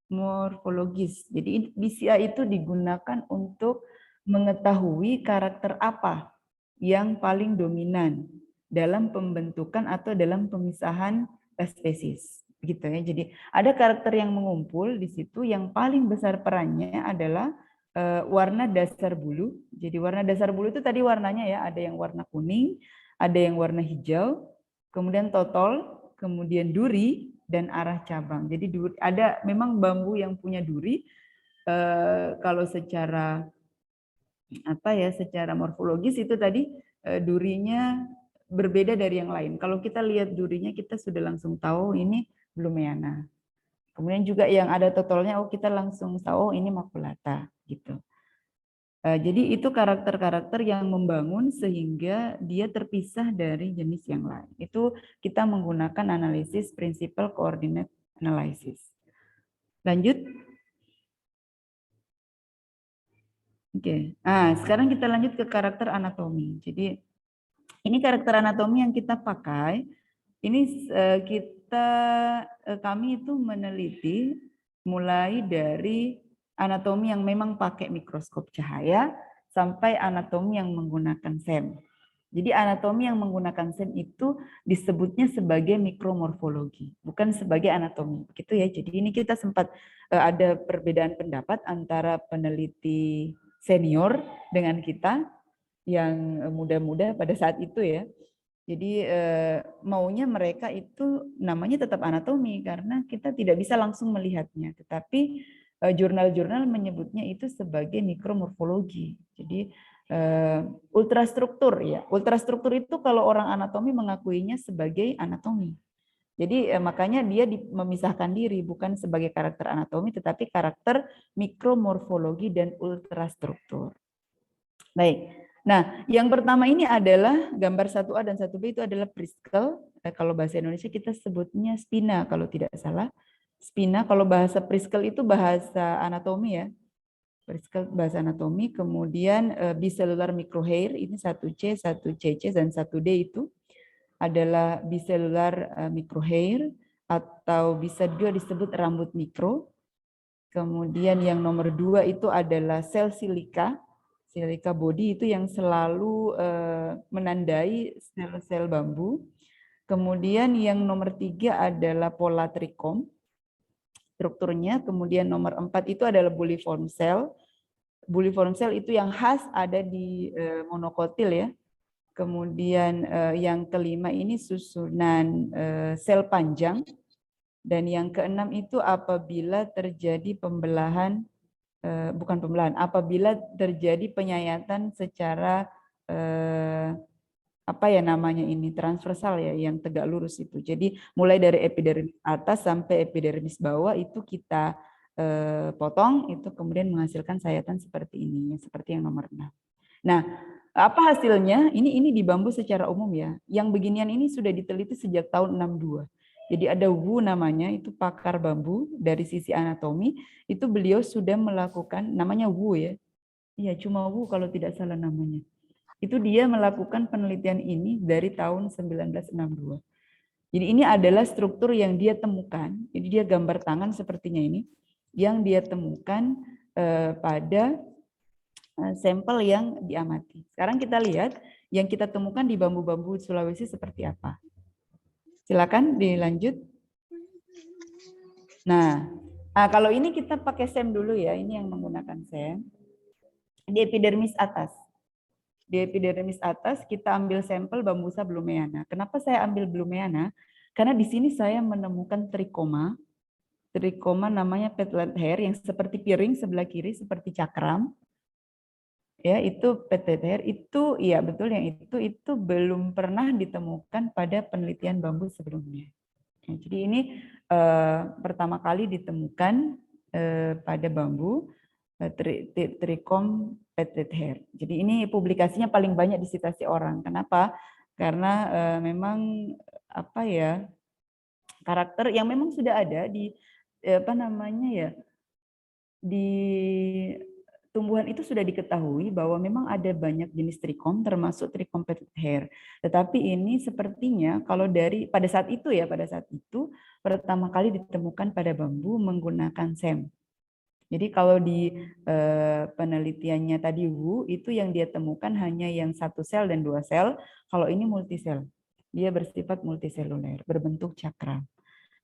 morfologis. Jadi BCI itu digunakan untuk mengetahui karakter apa yang paling dominan dalam pembentukan atau dalam pemisahan spesies. Gitu ya. Jadi ada karakter yang mengumpul di situ, yang paling besar perannya adalah warna dasar bulu. Jadi warna dasar bulu itu tadi warnanya ya, ada yang warna kuning, ada yang warna hijau, kemudian totol, kemudian duri, dan arah cabang. Jadi ada memang bambu yang punya duri, kalau secara apa ya, secara morfologis itu tadi durinya berbeda dari yang lain. Kalau kita lihat durinya, kita sudah langsung tahu ini Blumeana. Kemudian juga yang ada totolnya, oh kita langsung tahu ini Maculata gitu. Jadi itu karakter-karakter yang membangun sehingga dia terpisah dari jenis yang lain. Itu kita menggunakan analisis principal coordinate analysis. Lanjut. Oke. Nah, sekarang kita lanjut ke karakter anatomi. Jadi ini karakter anatomi yang kita pakai. Ini kami itu meneliti mulai dari anatomi yang memang pakai mikroskop cahaya sampai anatomi yang menggunakan SEM. Jadi anatomi yang menggunakan SEM itu disebutnya sebagai mikromorfologi, bukan sebagai anatomi. Begitu ya. Jadi ini kita sempat ada perbedaan pendapat antara peneliti senior dengan kita yang muda-muda pada saat itu ya. Jadi maunya mereka itu namanya tetap anatomi karena kita tidak bisa langsung melihatnya. Tetapi jurnal-jurnal menyebutnya itu sebagai mikromorfologi. Jadi ultrastruktur ya. Ultrastruktur itu kalau orang anatomi mengakuinya sebagai anatomi. Jadi makanya dia memisahkan diri bukan sebagai karakter anatomi tetapi karakter mikromorfologi dan ultrastruktur. Baik. Nah, yang pertama ini adalah gambar 1A dan 1B itu adalah Priskel. Kalau bahasa Indonesia kita sebutnya spina kalau tidak salah. Spina kalau bahasa Priskel itu bahasa anatomi ya. Priskel bahasa anatomi. Kemudian bicellular microhair ini 1C, 1CC dan 1D itu adalah bicellular microhair atau bisa juga disebut rambut mikro. Kemudian yang nomor 2 itu adalah sel silika. Silika body itu yang selalu menandai sel-sel bambu. Kemudian yang nomor 3 adalah pola trikom strukturnya. Kemudian nomor 4 itu adalah bulliform cell. Bulliform cell itu yang khas ada di monokotil ya. Kemudian yang kelima ini susunan sel panjang. Dan yang keenam itu apabila terjadi pembelahan bukan pembelahan, apabila terjadi penyayatan secara apa ya namanya ini transversal ya, yang tegak lurus itu. Jadi mulai dari epidermis atas sampai epidermis bawah itu kita potong, itu kemudian menghasilkan sayatan seperti ini, seperti yang nomor 6. Nah, apa hasilnya? Ini di bambu secara umum ya. Yang beginian ini sudah diteliti sejak tahun 62. Jadi ada Wu namanya, itu pakar bambu dari sisi anatomi, itu beliau sudah melakukan, namanya Wu ya. Iya, cuma Wu kalau tidak salah namanya. Itu dia melakukan penelitian ini dari tahun 1962. Jadi ini adalah struktur yang dia temukan. Jadi dia gambar tangan sepertinya ini, yang dia temukan pada sampel yang diamati. Sekarang kita lihat yang kita temukan di bambu-bambu Sulawesi seperti apa. Silakan dilanjut. Nah, kalau ini kita pakai SEM dulu ya, ini yang menggunakan SEM. Di epidermis atas. Di epidermis atas kita ambil sampel Bambusa blumeana. Kenapa saya ambil blumeana? Karena di sini saya menemukan trikoma. Trikoma namanya petlet hair yang seperti piring sebelah kiri seperti cakram. Ya, itu petlet hair itu iya betul yang itu belum pernah ditemukan pada penelitian bambu sebelumnya. Ya, jadi ini pertama kali ditemukan pada bambu trichom petlet hair. Jadi ini publikasinya paling banyak disitasi orang. Kenapa? Karena memang apa ya, karakter yang memang sudah ada di apa namanya ya, di tumbuhan pengetahuan itu sudah diketahui bahwa memang ada banyak jenis trichom termasuk trichompted hair. Tetapi ini sepertinya kalau pada saat itu pertama kali ditemukan pada bambu menggunakan SEM. Jadi kalau di penelitiannya tadi Wu itu yang dia temukan hanya yang 1 sel dan 2 sel, kalau ini multisel. Dia bersifat multiseluler, berbentuk cakra.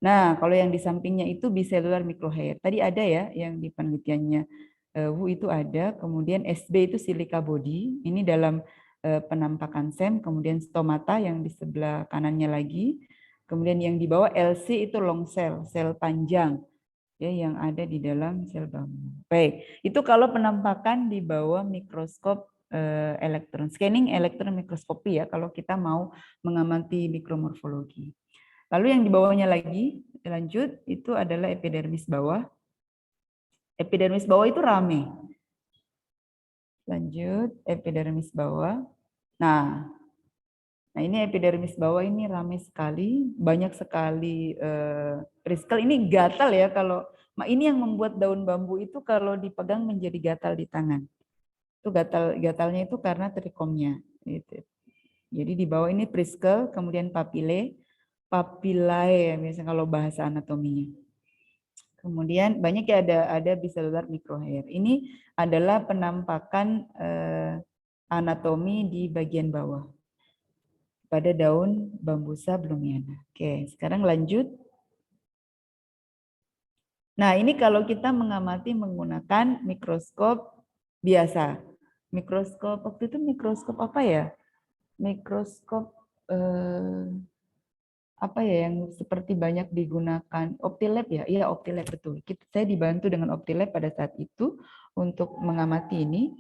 Nah, kalau yang di sampingnya itu bicellular microhair. Tadi ada ya yang di penelitiannya Wu itu ada, kemudian SB itu silica body, ini dalam penampakan SEM, kemudian stomata yang di sebelah kanannya lagi, kemudian yang di bawah LC itu long cell, sel panjang ya yang ada di dalam sel bambu. Baik, itu kalau penampakan di bawah mikroskop elektron, scanning elektron mikroskopi ya kalau kita mau mengamati mikromorfologi. Lalu yang di bawahnya lagi, lanjut, itu adalah epidermis bawah. Epidermis bawah itu rame. Lanjut, epidermis bawah. Nah ini epidermis bawah ini ramai sekali, banyak sekali priskel. Ini gatal ya kalau ini yang membuat daun bambu itu kalau dipegang menjadi gatal di tangan. Itu gatalnya itu karena trichomnya. Gitu. Jadi di bawah ini priskel, kemudian papillae misalnya kalau bahasa anatominya. Kemudian banyak ya ada bicellular microhair. Ini adalah penampakan anatomi di bagian bawah pada daun Bambusa blumiana. Oke, sekarang lanjut. Nah, ini kalau kita mengamati menggunakan mikroskop biasa. Mikroskop, waktu itu mikroskop apa ya? Mikroskop apa ya yang seperti banyak digunakan? Optilab ya? Iya, Optilab betul. Saya dibantu dengan Optilab pada saat itu untuk mengamati ini.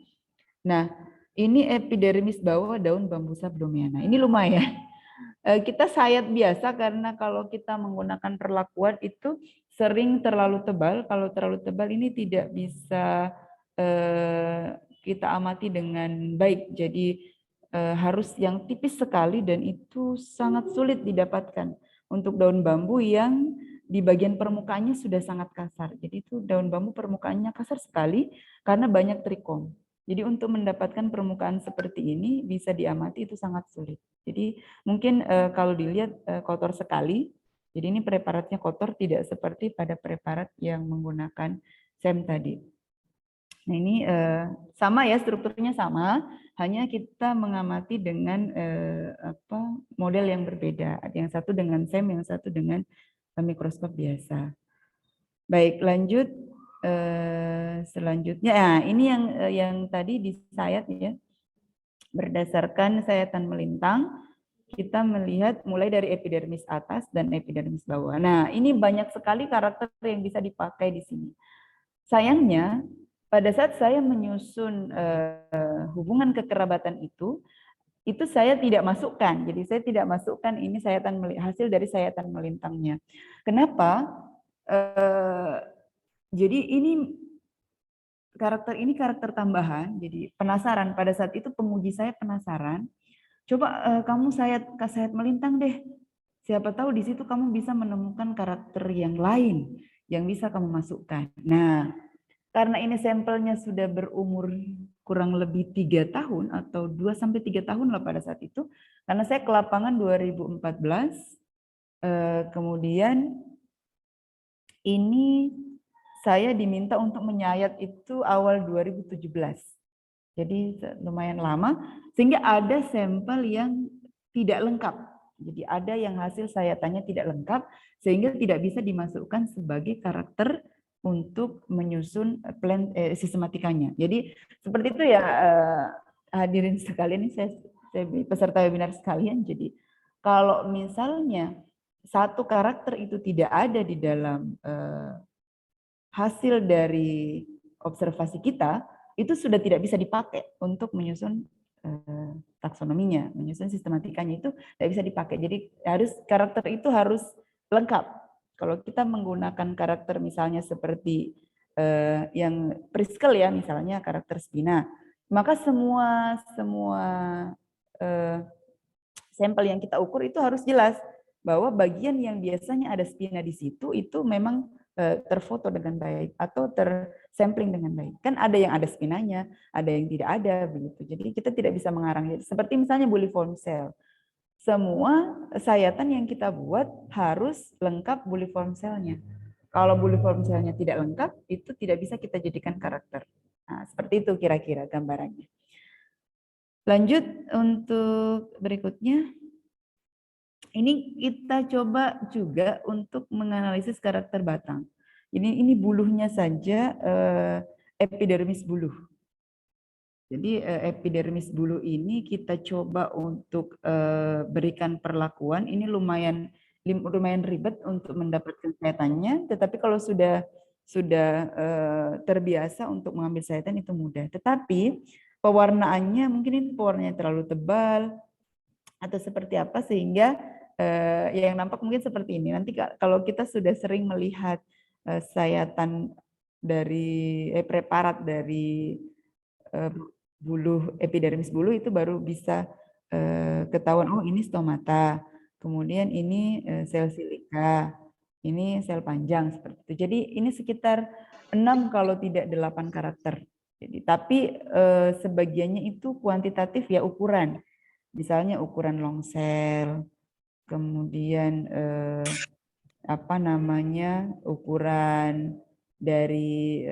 Nah, ini epidermis bawah daun Bambusa blumiana. Ini lumayan. Kita sayat biasa karena kalau kita menggunakan perlakuan itu sering terlalu tebal. Kalau terlalu tebal ini tidak bisa kita amati dengan baik. Jadi harus yang tipis sekali dan itu sangat sulit didapatkan untuk daun bambu yang di bagian permukaannya sudah sangat kasar. Jadi itu daun bambu permukaannya kasar sekali karena banyak trichom. Jadi untuk mendapatkan permukaan seperti ini bisa diamati itu sangat sulit. Jadi mungkin kalau dilihat kotor sekali. Jadi ini preparatnya kotor, tidak seperti pada preparat yang menggunakan SEM tadi. Nah ini sama ya, strukturnya sama, hanya kita mengamati dengan model yang berbeda. Yang satu dengan SEM, yang satu dengan mikroskop biasa. Baik, lanjut. Selanjutnya, nah ini yang tadi disayat ya, berdasarkan sayatan melintang, kita melihat mulai dari epidermis atas dan epidermis bawah. Nah, ini banyak sekali karakter yang bisa dipakai di sini. Sayangnya, pada saat saya menyusun hubungan kekerabatan itu saya tidak masukkan. Jadi saya tidak masukkan ini hasil dari sayatan melintangnya. Kenapa? Jadi ini karakter tambahan. Jadi penasaran pada saat itu penguji saya penasaran. Coba kamu sayat melintang deh. Siapa tahu di situ kamu bisa menemukan karakter yang lain yang bisa kamu masukkan. Nah, karena ini sampelnya sudah berumur kurang lebih 3 tahun atau 2-3 tahun lah pada saat itu. Karena saya ke lapangan 2014. Kemudian ini saya diminta untuk menyayat itu awal 2017. Jadi lumayan lama, sehingga ada sampel yang tidak lengkap. Jadi ada yang hasil sayatannya tidak lengkap, sehingga tidak bisa dimasukkan sebagai karakter untuk menyusun plan sistematikanya. Jadi seperti itu ya hadirin sekalian, ini saya peserta webinar sekalian. Jadi kalau misalnya satu karakter itu tidak ada di dalam hasil dari observasi kita, itu sudah tidak bisa dipakai untuk menyusun taksonominya, menyusun sistematikanya itu tidak bisa dipakai. Jadi karakter itu harus lengkap. Kalau kita menggunakan karakter misalnya seperti yang Priskel ya, misalnya karakter spina, maka semua sampel yang kita ukur itu harus jelas bahwa bagian yang biasanya ada spina di situ itu memang terfoto dengan baik atau tersampling dengan baik. Kan ada yang ada spinanya, ada yang tidak ada begitu. Jadi kita tidak bisa mengarang. Seperti misalnya buliform cell. Semua sayatan yang kita buat harus lengkap buliform cell-nya. Kalau buliform cell-nya tidak lengkap, itu tidak bisa kita jadikan karakter. Nah, seperti itu kira-kira gambarannya. Lanjut untuk berikutnya. Ini kita coba juga untuk menganalisis karakter batang. Ini buluhnya saja, epidermis buluh. Jadi epidermis buluh ini kita coba untuk berikan perlakuan. Ini lumayan ribet untuk mendapatkan sayatannya. Tetapi kalau sudah terbiasa untuk mengambil sayatan itu mudah. Tetapi pewarnaannya mungkin ini pewarnanya terlalu tebal atau seperti apa sehingga yang nampak mungkin seperti ini. Nanti kalau kita sudah sering melihat sayatan dari preparat dari buluh epidermis buluh itu baru bisa ketahuan, oh ini stomata, kemudian ini sel silika, ini sel panjang seperti itu. Jadi ini sekitar 6 kalau tidak 8 karakter. Jadi tapi sebagiannya itu kuantitatif ya ukuran. Misalnya ukuran long cell, kemudian ukuran dari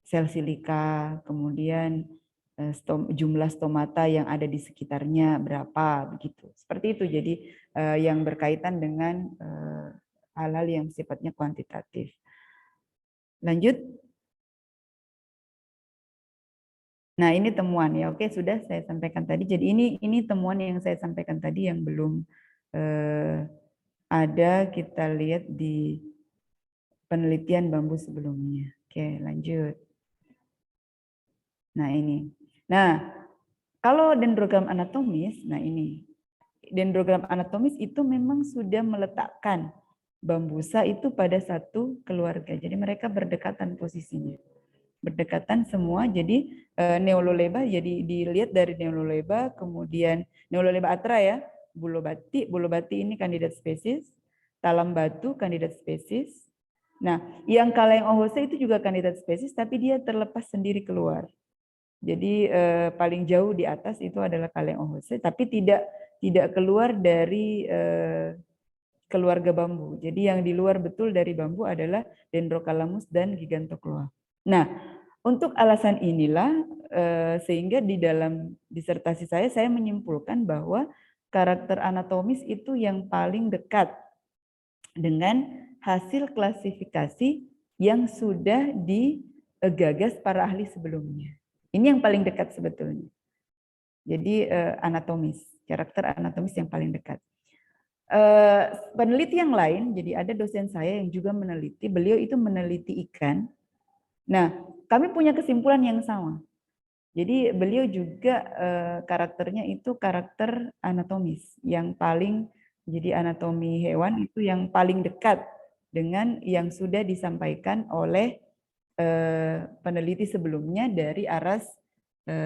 sel silika, kemudian jumlah stomata yang ada di sekitarnya berapa begitu. Seperti itu. Jadi yang berkaitan dengan hal-hal yang sifatnya kuantitatif. Lanjut. Nah, ini temuan ya. Oke, sudah saya sampaikan tadi. Jadi ini temuan yang saya sampaikan tadi yang belum ada kita lihat di penelitian bambu sebelumnya. Oke, lanjut. Nah, ini. Nah, kalau dendrogram anatomis, nah ini. Dendrogram anatomis itu memang sudah meletakkan bambusa itu pada satu keluarga. Jadi mereka berdekatan posisinya. Berdekatan semua, jadi Neololeba, jadi dilihat dari Neololeba, kemudian Neololeba atra ya, Bulobati ini kandidat spesies, Talam batu kandidat spesies. Nah, yang Kaleng ohose itu juga kandidat spesies, tapi dia terlepas sendiri keluar. Jadi paling jauh di atas itu adalah Kaleng ohose, tapi tidak keluar dari keluarga bambu. Jadi yang di luar betul dari bambu adalah Dendrocalamus dan Gigantocloa. Nah, untuk alasan inilah sehingga di dalam disertasi saya menyimpulkan bahwa karakter anatomis itu yang paling dekat dengan hasil klasifikasi yang sudah digagas para ahli sebelumnya. Ini yang paling dekat sebetulnya. Jadi anatomis, karakter anatomis yang paling dekat. Peneliti yang lain, jadi ada dosen saya yang juga meneliti, beliau itu meneliti ikan. Nah, kami punya kesimpulan yang sama. Jadi beliau juga karakternya itu karakter anatomis yang paling, jadi anatomi hewan itu yang paling dekat dengan yang sudah disampaikan oleh peneliti sebelumnya dari aras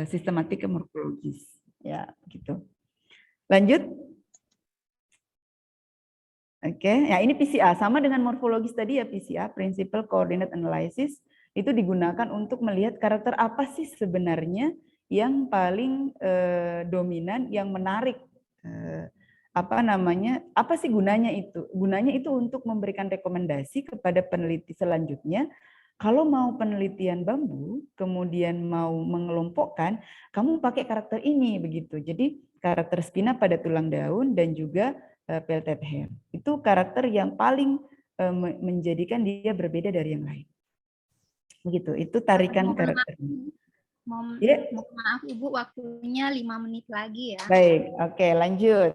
sistematika morfologis. Ya, gitu. Lanjut. Oke, ya ini PCA sama dengan morfologis tadi ya, PCA, Principal Coordinate Analysis. Itu digunakan untuk melihat karakter apa sih sebenarnya yang paling dominan, yang menarik, apa sih gunanya itu? Gunanya itu untuk memberikan rekomendasi kepada peneliti selanjutnya. Kalau mau penelitian bambu, kemudian mau mengelompokkan, kamu pakai karakter ini begitu. Jadi karakter spina pada tulang daun dan juga pelted hair. Itu karakter yang paling menjadikan dia berbeda dari yang lain. Begitu, itu tarikan karakternya. Mohon maaf Ibu, waktunya 5 menit lagi ya. Baik, oke, lanjut.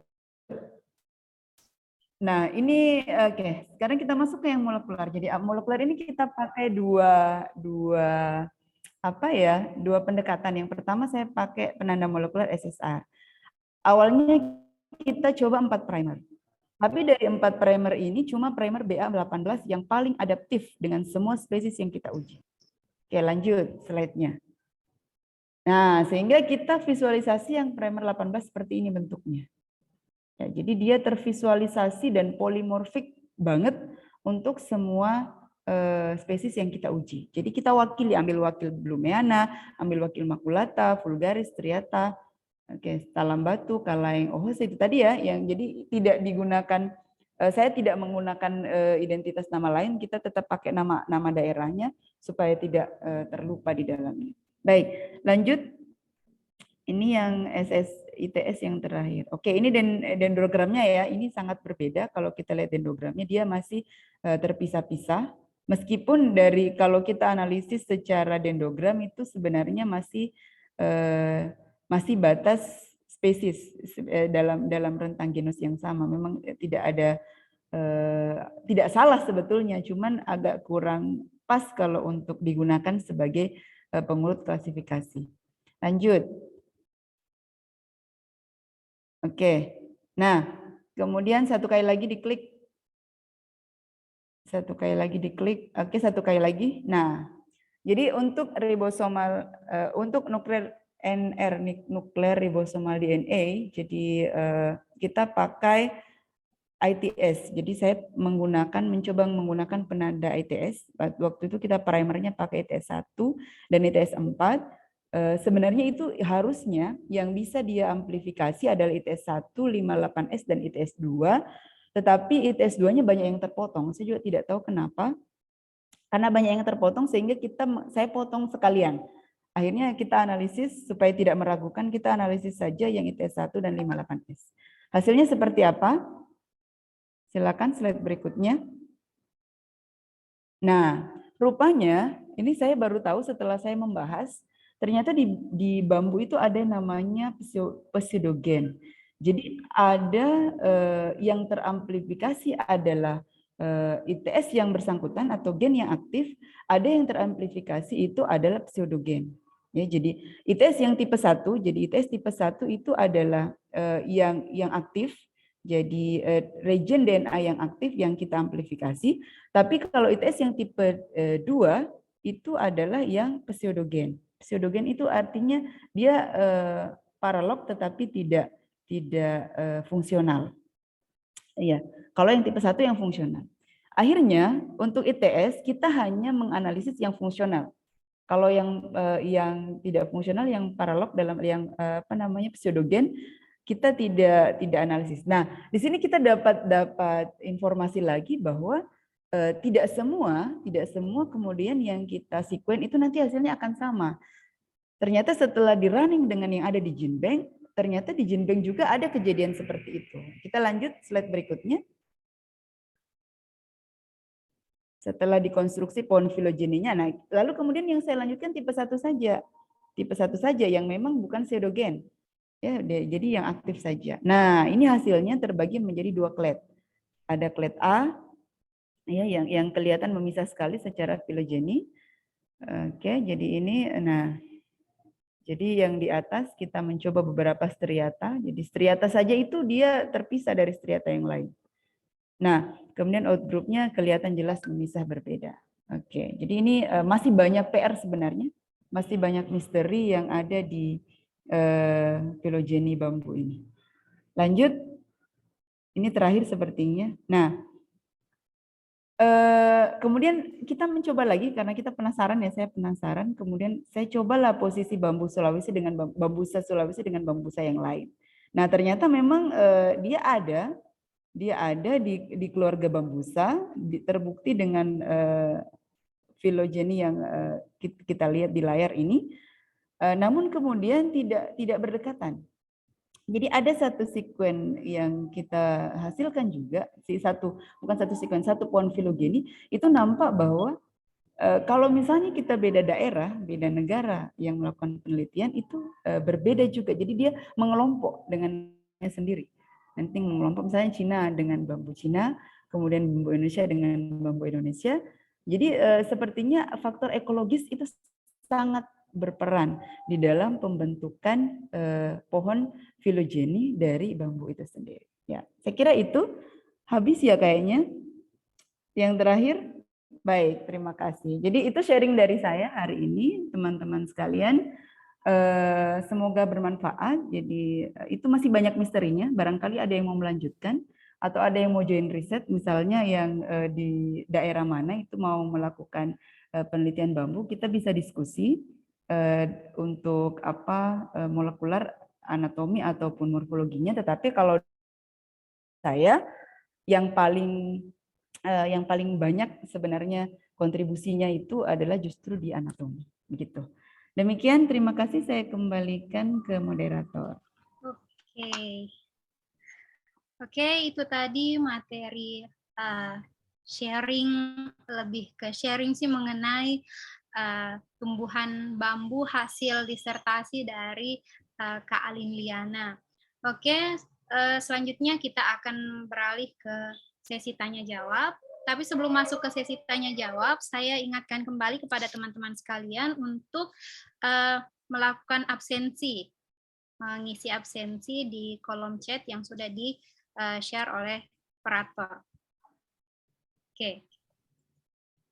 Nah, ini oke. Sekarang kita masuk ke yang molekular. Jadi molekular ini kita pakai dua pendekatan. Yang pertama saya pakai penanda molekular SSR. Awalnya kita coba 4 primer. Tapi dari 4 primer ini cuma primer BA18 yang paling adaptif dengan semua spesies yang kita uji. Oke, lanjut slide-nya. Nah, sehingga kita visualisasi yang primer 18 seperti ini bentuknya. Ya, jadi dia tervisualisasi dan polimorfik banget untuk semua spesies yang kita uji. Jadi kita ambil wakil Blumeana, ambil wakil maculata, vulgaris, striata, talam batu, kalaeng, itu tadi ya, yang jadi tidak digunakan. Saya tidak menggunakan identitas nama lain, kita tetap pakai nama daerahnya supaya tidak terlupa di dalamnya. Baik, lanjut. Ini yang ITS yang terakhir. Oke, ini dendrogramnya ya. Ini sangat berbeda. Kalau kita lihat dendrogramnya, dia masih terpisah-pisah. Meskipun kalau kita analisis secara dendrogram itu sebenarnya masih batas spesies dalam rentang genus yang sama. Memang tidak salah sebetulnya, cuman agak kurang pas kalau untuk digunakan sebagai pengurut klasifikasi. Lanjut. Oke, nah kemudian satu kali lagi diklik. Oke, satu kali lagi. Nah, jadi untuk ribosomal, untuk nuklear ribosomal DNA, jadi kita pakai ITS. Jadi saya mencoba menggunakan penanda ITS. Waktu itu kita primernya pakai ITS 1 dan ITS 4. Sebenarnya itu harusnya yang bisa dia amplifikasi adalah ITS 1, 58S dan ITS 2, tetapi ITS 2-nya banyak yang terpotong. Saya juga tidak tahu kenapa. Karena banyak yang terpotong sehingga saya potong sekalian. Akhirnya kita analisis supaya tidak meragukan, kita analisis saja yang ITS 1 dan 58S. Hasilnya seperti apa? Silakan slide berikutnya. Nah, rupanya ini saya baru tahu setelah saya membahas. Ternyata di bambu itu ada namanya pseudogen. Jadi ada yang teramplifikasi adalah ITS yang bersangkutan atau gen yang aktif, ada yang teramplifikasi itu adalah pseudogen. Ya, jadi ITS yang tipe 1, jadi ITS tipe 1 itu adalah yang aktif, jadi regen DNA yang aktif yang kita amplifikasi. Tapi kalau ITS yang tipe 2 itu adalah yang pseudogen. Pseudogen itu artinya dia paralog tetapi tidak fungsional. Iya, kalau yang tipe 1 yang fungsional. Akhirnya untuk ITS kita hanya menganalisis yang fungsional. Kalau yang tidak fungsional, yang paralog dalam yang pseudogen, kita tidak analisis. Nah, di sini kita dapat informasi lagi bahwa tidak semua kemudian yang kita sekuen itu nanti hasilnya akan sama. Ternyata setelah di running dengan yang ada di GenBank, ternyata di GenBank juga ada kejadian seperti itu. Kita lanjut slide berikutnya. Setelah dikonstruksi pohon filogeninya, nah lalu kemudian yang saya lanjutkan tipe 1 saja. Tipe 1 saja yang memang bukan pseudogen. Ya, jadi yang aktif saja. Nah, ini hasilnya terbagi menjadi 2 clade. Ada clade A ya yang kelihatan memisah sekali secara filogeni. Oke, jadi ini jadi yang di atas kita mencoba beberapa striata. Jadi striata saja itu dia terpisah dari striata yang lain. Nah, kemudian outgroupnya kelihatan jelas memisah berbeda. Oke, jadi ini masih banyak PR sebenarnya. Masih banyak misteri yang ada di filogeni bambu ini. Lanjut, ini terakhir sepertinya. Nah, kemudian kita mencoba lagi karena kita penasaran ya, saya penasaran. Kemudian saya cobalah posisi bambu Sulawesi dengan bambusa Sulawesi dengan bambusa yang lain. Nah, ternyata memang dia ada di keluarga bambusa, terbukti dengan filogeni yang kita lihat di layar ini. Namun kemudian tidak berdekatan. Jadi ada satu sekuen yang kita hasilkan juga, satu pohon filogeni, itu nampak bahwa kalau misalnya kita beda daerah, beda negara yang melakukan penelitian itu berbeda juga. Jadi dia mengelompok dengannya sendiri. Nanti mengelompok misalnya Cina dengan bambu Cina, kemudian bambu Indonesia dengan bambu Indonesia. Jadi sepertinya faktor ekologis itu sangat berperan di dalam pembentukan pohon filogeni dari bambu itu sendiri. Ya, saya kira itu habis ya kayaknya. Yang terakhir, baik, terima kasih. Jadi itu sharing dari saya hari ini, teman-teman sekalian. Semoga bermanfaat. Jadi itu masih banyak misterinya. Barangkali ada yang mau melanjutkan atau ada yang mau join riset, misalnya yang di daerah mana itu mau melakukan penelitian bambu, kita bisa diskusi untuk apa molekular anatomi ataupun morfologinya. Tetapi kalau saya yang paling banyak sebenarnya kontribusinya itu adalah justru di anatomi, begitu. Demikian, terima kasih, saya kembalikan ke moderator. Oke, itu tadi materi sharing, lebih ke sharing sih mengenai tumbuhan bambu hasil disertasi dari Kak Alin Liana. Oke, selanjutnya kita akan beralih ke sesi tanya jawab. Tapi sebelum masuk ke sesi tanya jawab, saya ingatkan kembali kepada teman-teman sekalian untuk melakukan absensi, mengisi absensi di kolom chat yang sudah di-share oleh operator. Oke.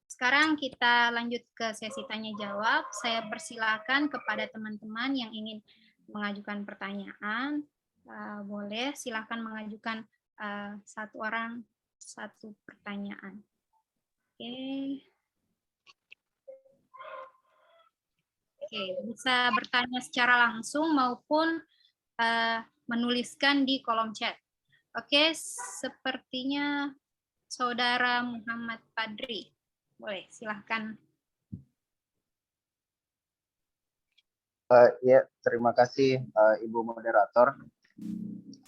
Sekarang kita lanjut ke sesi tanya jawab. Saya persilakan kepada teman-teman yang ingin mengajukan pertanyaan, boleh silakan mengajukan satu orang satu pertanyaan. Oke, bisa bertanya secara langsung maupun menuliskan di kolom chat. Oke, sepertinya Saudara Muhammad Padri. Boleh, silahkan. Ya, terima kasih Ibu Moderator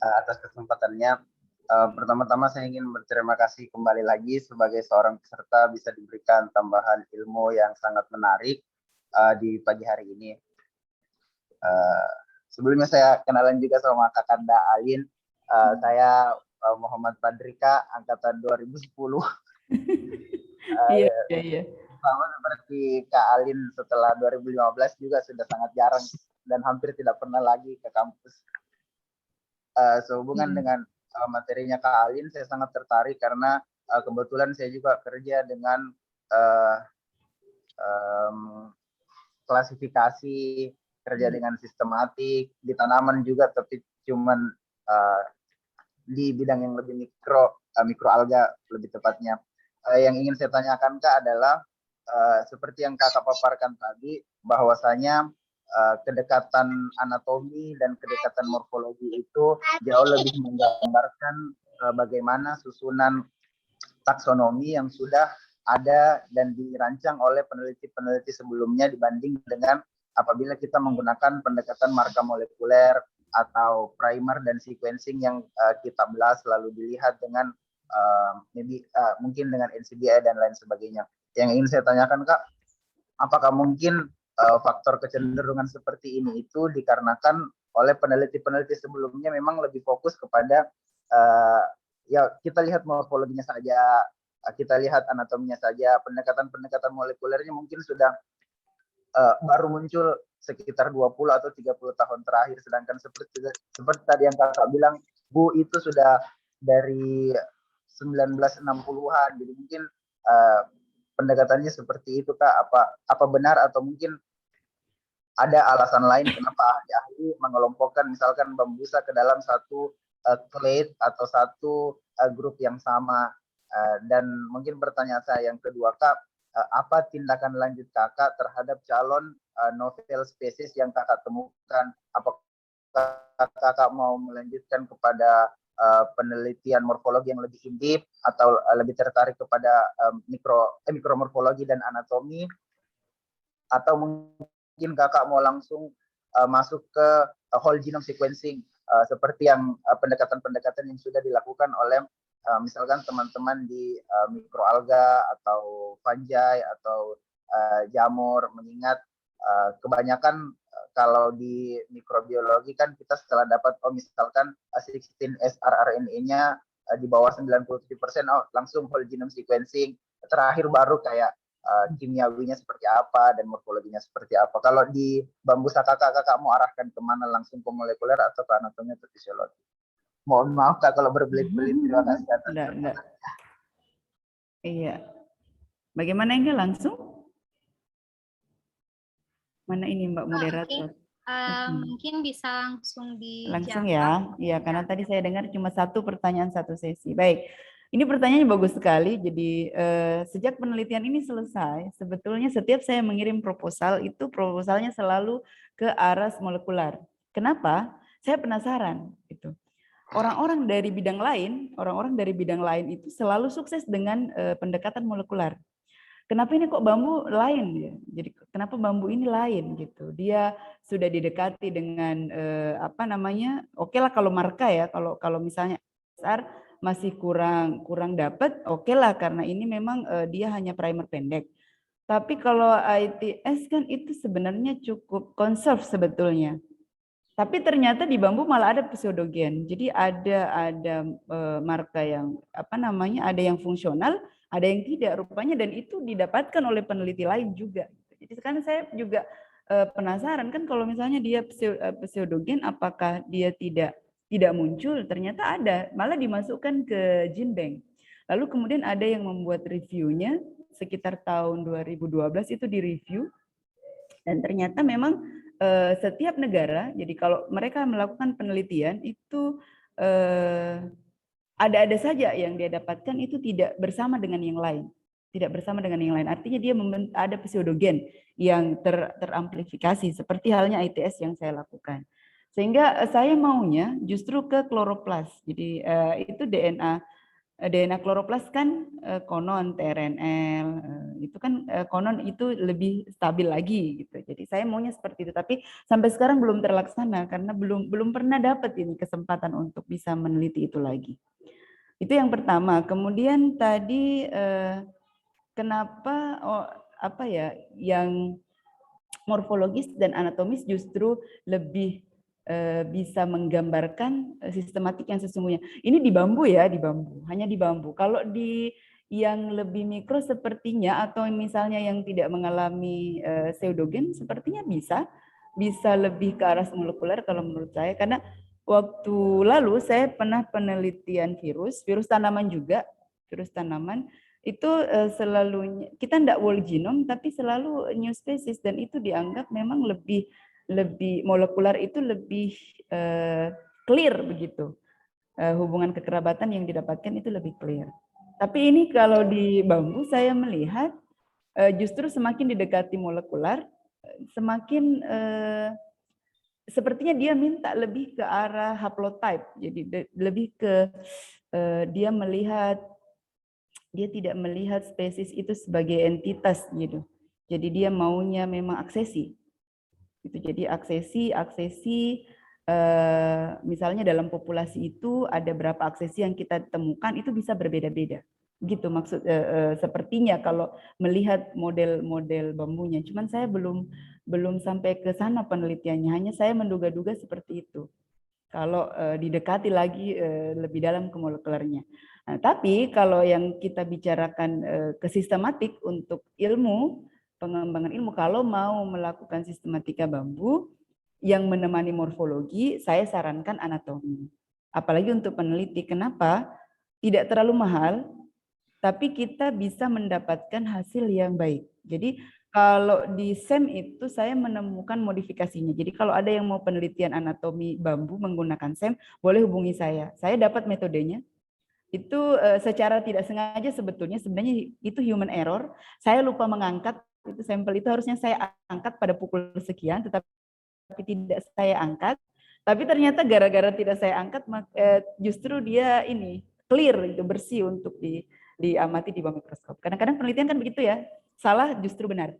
atas kesempatannya. Pertama-tama saya ingin berterima kasih kembali lagi sebagai seorang peserta bisa diberikan tambahan ilmu yang sangat menarik di pagi hari ini. Sebelumnya saya kenalan juga sama Kakanda Alin. Saya Muhammad Padrika, angkatan 2010. Iya. Sama seperti Kak Alin, setelah 2015 juga sudah sangat jarang dan hampir tidak pernah lagi ke kampus. Sehubungan dengan materinya Kak Alin, saya sangat tertarik karena kebetulan saya juga kerja dengan klasifikasi, kerja dengan sistematik di tanaman juga, tapi cuman di bidang yang lebih mikroalga lebih tepatnya. Yang ingin saya tanyakan Kak adalah seperti yang Kakak paparkan tadi, bahwasanya kedekatan anatomi dan kedekatan morfologi itu jauh lebih menggambarkan bagaimana susunan taksonomi yang sudah ada dan dirancang oleh peneliti-peneliti sebelumnya dibanding dengan apabila kita menggunakan pendekatan marka molekuler atau primer dan sequencing yang kita belas lalu dilihat dengan mungkin dengan NCBI dan lain sebagainya. Yang ingin saya tanyakan Kak, apakah mungkin faktor kecenderungan seperti ini itu dikarenakan oleh peneliti-peneliti sebelumnya memang lebih fokus kepada ya kita lihat morfologinya saja, kita lihat anatominya saja, pendekatan-pendekatan molekulernya mungkin sudah baru muncul sekitar 20 atau 30 tahun terakhir, sedangkan seperti tadi yang Kakak bilang, Bu, itu sudah dari 1960-an, jadi mungkin pendekatannya seperti itu Kak. Apa benar atau mungkin ada alasan lain kenapa ahli-ahli mengelompokkan misalkan bambusa ke dalam satu clade atau satu grup yang sama? Dan mungkin pertanyaan saya yang kedua Kak, apa tindakan lanjut Kakak terhadap calon novel spesies yang Kakak temukan? Apakah Kakak mau melanjutkan kepada penelitian morfologi yang lebih in-depth atau lebih tertarik kepada mikromorfologi dan anatomi, atau mungkin Kakak mau langsung masuk ke whole genome sequencing seperti yang pendekatan-pendekatan yang sudah dilakukan oleh misalkan teman-teman di mikroalga atau fungi atau jamur, mengingat kebanyakan kalau di mikrobiologi kan kita setelah dapat misalkan 16S rRNA-nya di bawah 97%, langsung whole genome sequencing, terakhir baru kayak kimiawinya seperti apa dan morfologinya seperti apa. Kalau di bambusa kakak mau arahkan kemana, langsung ke molekuler atau ke anatomi atau fisiologi? Mohon maaf Kak kalau berbelit-belit, terima kasih atas Iya. Bagaimana enggak langsung? Mana ini Mbak moderator? Mungkin bisa langsung Langsung dijawab. ya, karena tadi saya dengar cuma satu pertanyaan satu sesi. Baik, ini pertanyaannya bagus sekali. Jadi sejak penelitian ini selesai, sebetulnya setiap saya mengirim proposal itu proposalnya selalu ke arah molekular. Kenapa? Saya penasaran. Gitu. Orang-orang dari bidang lain itu selalu sukses dengan pendekatan molekular. Kenapa ini kok bambu lain ya? Jadi kenapa bambu ini lain gitu? Dia sudah didekati dengan apa namanya? Oke lah kalau marka ya, kalau misalnya besar masih kurang dapat, oke lah karena ini memang dia hanya primer pendek. Tapi kalau ITS kan itu sebenarnya cukup conserve sebetulnya. Tapi ternyata di bambu malah ada pseudogen. Jadi ada marka yang apa namanya? Ada yang fungsional, ada yang tidak rupanya, dan itu didapatkan oleh peneliti lain juga. Jadi sekarang saya juga penasaran kan kalau misalnya dia pseudogen, apakah dia tidak muncul? Ternyata ada, malah dimasukkan ke gene bank. Lalu kemudian ada yang membuat reviewnya sekitar tahun 2012 itu direview, dan ternyata memang setiap negara, jadi kalau mereka melakukan penelitian itu ada saja yang dia dapatkan itu tidak bersama dengan yang lain. Tidak bersama dengan yang lain. Artinya dia ada pseudogen yang teramplifikasi seperti halnya ITS yang saya lakukan. Sehingga saya maunya justru ke kloroplas. Jadi itu DNA kloroplas kan konon tRNL, itu kan konon itu lebih stabil lagi gitu. Jadi saya maunya seperti itu, tapi sampai sekarang belum terlaksana karena belum pernah dapat ini kesempatan untuk bisa meneliti itu lagi. Itu yang pertama. Kemudian tadi kenapa apa ya yang morfologis dan anatomis justru lebih bisa menggambarkan sistematik yang sesungguhnya. Ini di bambu ya, di bambu, hanya di bambu. Kalau di yang lebih mikro sepertinya atau misalnya yang tidak mengalami pseudogen sepertinya bisa lebih ke arah molekuler kalau menurut saya, karena waktu lalu saya pernah penelitian virus tanaman juga, virus tanaman itu selalu kita tidak whole genome tapi selalu new species, dan itu dianggap memang lebih molekular itu lebih clear begitu. Hubungan kekerabatan yang didapatkan itu lebih clear. Tapi ini kalau di bambu saya melihat justru semakin didekati molekular semakin sepertinya dia minta lebih ke arah haplotype. Jadi lebih ke dia tidak melihat spesies itu sebagai entitas gitu. Jadi dia maunya memang aksesi. Itu jadi aksesi misalnya dalam populasi itu ada berapa aksesi yang kita temukan itu bisa berbeda-beda. Gitu maksud sepertinya kalau melihat model-model bambunya. Cuman saya belum sampai ke sana penelitiannya. Hanya saya menduga-duga seperti itu. Kalau didekati lagi lebih dalam ke molekulernya. Nah, tapi kalau yang kita bicarakan ke sistematik untuk ilmu, pengembangan ilmu, kalau mau melakukan sistematika bambu yang menemani morfologi, saya sarankan anatomi. Apalagi untuk peneliti. Kenapa? Tidak terlalu mahal, tapi kita bisa mendapatkan hasil yang baik. Jadi kalau di SEM itu saya menemukan modifikasinya. Jadi kalau ada yang mau penelitian anatomi bambu menggunakan SEM, boleh hubungi saya. Saya dapat metodenya. Itu secara tidak sengaja sebenarnya itu human error. Saya lupa mengangkat itu sampel, itu harusnya saya angkat pada pukul sekian, tetapi tidak saya angkat. Tapi ternyata gara-gara tidak saya angkat, justru dia ini clear, itu bersih untuk diamati di bawah mikroskop. Kadang-kadang penelitian kan begitu ya, salah justru benar.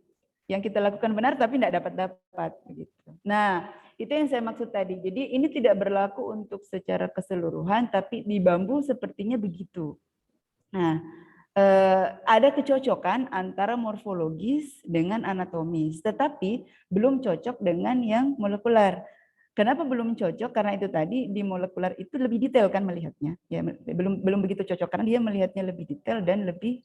Yang kita lakukan benar tapi tidak dapat begitu. Nah, itu yang saya maksud tadi. Jadi ini tidak berlaku untuk secara keseluruhan, tapi di bambu sepertinya begitu. Nah, ada kecocokan antara morfologis dengan anatomis, tetapi belum cocok dengan yang molekuler. Kenapa belum cocok? Karena itu tadi di molekuler itu lebih detail kan melihatnya. Ya, belum begitu cocok karena dia melihatnya lebih detail dan lebih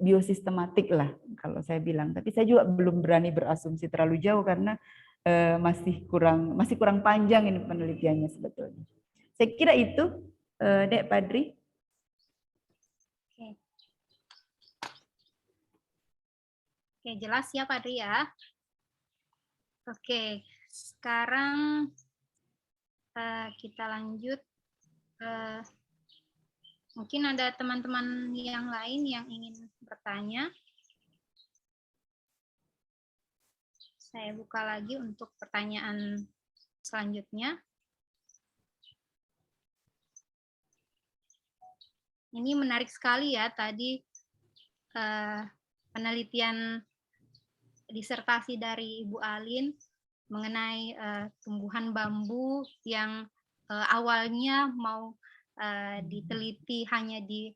biosistematik lah kalau saya bilang. Tapi saya juga belum berani berasumsi terlalu jauh karena masih kurang panjang ini penelitiannya sebetulnya. Saya kira itu, Dek Padri. Oke, jelas ya Padri ya. Oke, Sekarang kita lanjut. Mungkin ada teman-teman yang lain yang ingin bertanya. Saya buka lagi untuk pertanyaan selanjutnya. Ini menarik sekali ya tadi penelitian disertasi dari Ibu Alin mengenai tumbuhan bambu yang awalnya mau diteliti hanya di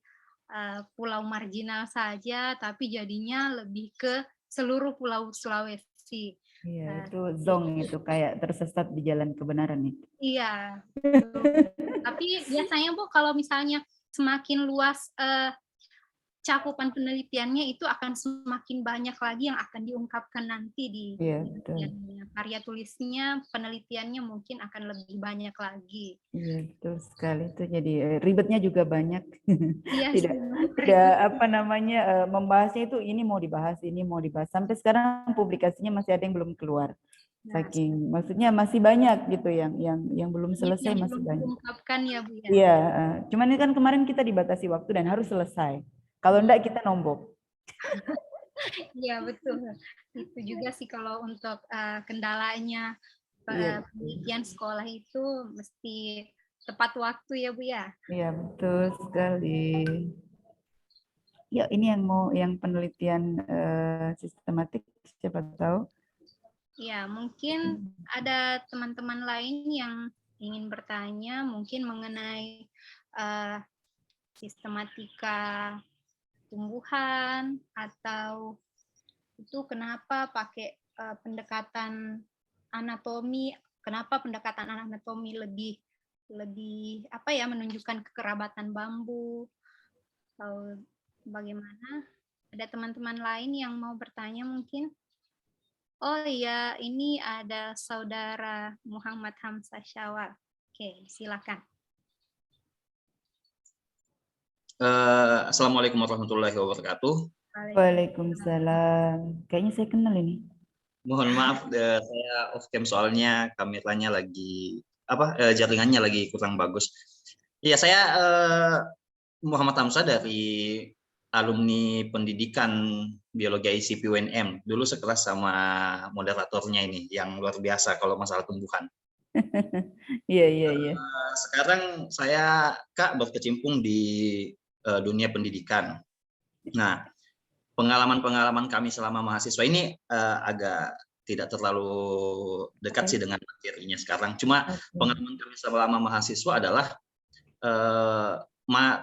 pulau marginal saja, tapi jadinya lebih ke seluruh pulau Sulawesi. Iya, itu zong itu kayak tersesat di jalan kebenaran itu. Iya. Betul. Tapi biasanya Bu, kalau misalnya semakin luas cakupan penelitiannya, itu akan semakin banyak lagi yang akan diungkapkan nanti di penelitiannya. Karya tulisnya, penelitiannya mungkin akan lebih banyak lagi. Iya, betul sekali. Itu jadi ribetnya juga banyak. Iya, tidak apa namanya membahasnya itu ini mau dibahas, ini mau dibahas. Sampai sekarang publikasinya masih ada yang belum keluar. Saking maksudnya masih banyak gitu yang belum selesai, yang masih belum banyak. diungkapkan ya Bu ya. Iya, cuman ini kan kemarin kita dibatasi waktu dan harus selesai. Kalau enggak kita nombok. Iya betul. Itu juga sih kalau untuk kendalanya penelitian sekolah itu mesti tepat waktu ya Bu ya. Iya betul sekali. Ya ini yang penelitian sistematik, siapa tahu. Ya mungkin ada teman-teman lain yang ingin bertanya mungkin mengenai sistematika tumbuhan atau itu kenapa pakai pendekatan anatomi, kenapa pendekatan anatomi lebih apa ya, menunjukkan kekerabatan bambu atau bagaimana? Ada teman-teman lain yang mau bertanya mungkin? Oh iya, ini ada saudara Muhammad Hamzah Syawal. Oke, silakan. Assalamualaikum warahmatullahi wabarakatuh. Waalaikumsalam. Kayaknya saya kenal ini. Mohon maaf, saya off cam soalnya kameranya lagi jaringannya lagi kurang bagus. Iya, saya Muhammad Hamzah dari alumni pendidikan biologi ICP UNM. Dulu sekelas sama moderatornya ini yang luar biasa kalau masalah tumbuhan. Iya. Sekarang saya berkecimpung di dunia pendidikan. Nah, pengalaman-pengalaman kami selama mahasiswa ini agak tidak terlalu dekat sih dengan materinya sekarang. Cuma pengalaman kami selama mahasiswa adalah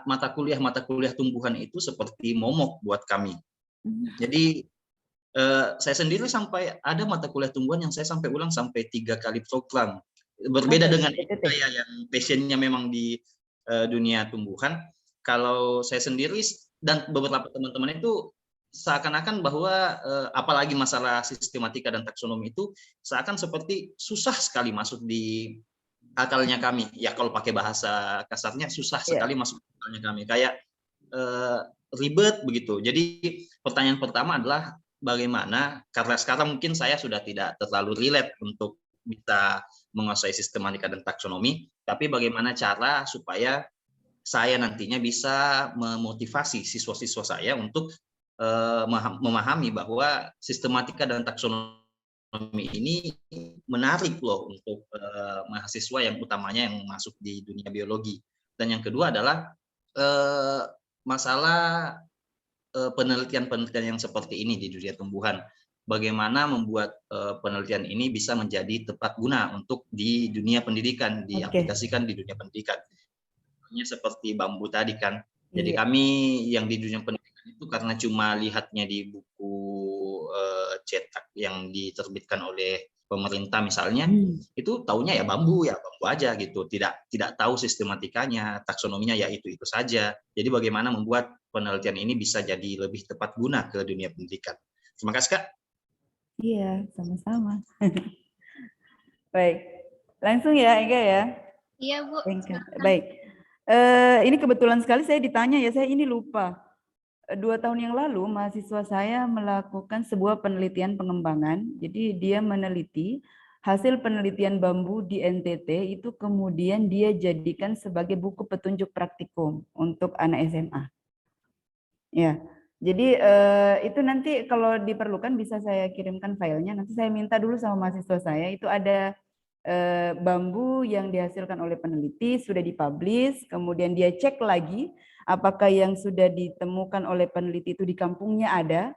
mata kuliah tumbuhan itu seperti momok buat kami. Jadi saya sendiri sampai ada mata kuliah tumbuhan yang saya sampai ulang sampai 3 kali program. Berbeda dengan saya yang passionnya memang di dunia tumbuhan. Kalau saya sendiri dan beberapa teman-teman itu seakan-akan bahwa apalagi masalah sistematika dan taksonomi itu seakan seperti susah sekali masuk di akalnya kami. Ya kalau pakai bahasa kasarnya susah sekali masuk di akalnya kami. Kayak ribet begitu. Jadi pertanyaan pertama adalah bagaimana, karena sekarang mungkin saya sudah tidak terlalu relate untuk bisa menguasai sistematika dan taksonomi, tapi bagaimana cara supaya saya nantinya bisa memotivasi siswa-siswa saya untuk memahami bahwa sistematika dan taksonomi ini menarik loh untuk mahasiswa yang utamanya yang masuk di dunia biologi. Dan yang kedua adalah masalah penelitian-penelitian yang seperti ini di dunia tumbuhan. Bagaimana membuat penelitian ini bisa menjadi tepat guna untuk di dunia pendidikan, diaplikasikan di dunia pendidikan. Seperti bambu tadi kan. Jadi kami yang di dunia pendidikan itu karena cuma lihatnya di buku cetak yang diterbitkan oleh pemerintah misalnya, itu taunya ya bambu aja gitu. Tidak tahu sistematikanya, taksonominya ya itu saja. Jadi bagaimana membuat penelitian ini bisa jadi lebih tepat guna ke dunia pendidikan. Terima kasih Kak. Iya, sama-sama. Baik, langsung ya Ega ya. Iya Bu. Baik. Ini kebetulan sekali saya ditanya ya, saya ini lupa. 2 tahun yang lalu mahasiswa saya melakukan sebuah penelitian pengembangan. Jadi dia meneliti hasil penelitian bambu di NTT itu kemudian dia jadikan sebagai buku petunjuk praktikum untuk anak SMA. Ya, jadi itu nanti kalau diperlukan bisa saya kirimkan filenya. Nanti saya minta dulu sama mahasiswa saya, itu ada bambu yang dihasilkan oleh peneliti, sudah dipublish, kemudian dia cek lagi apakah yang sudah ditemukan oleh peneliti itu di kampungnya ada,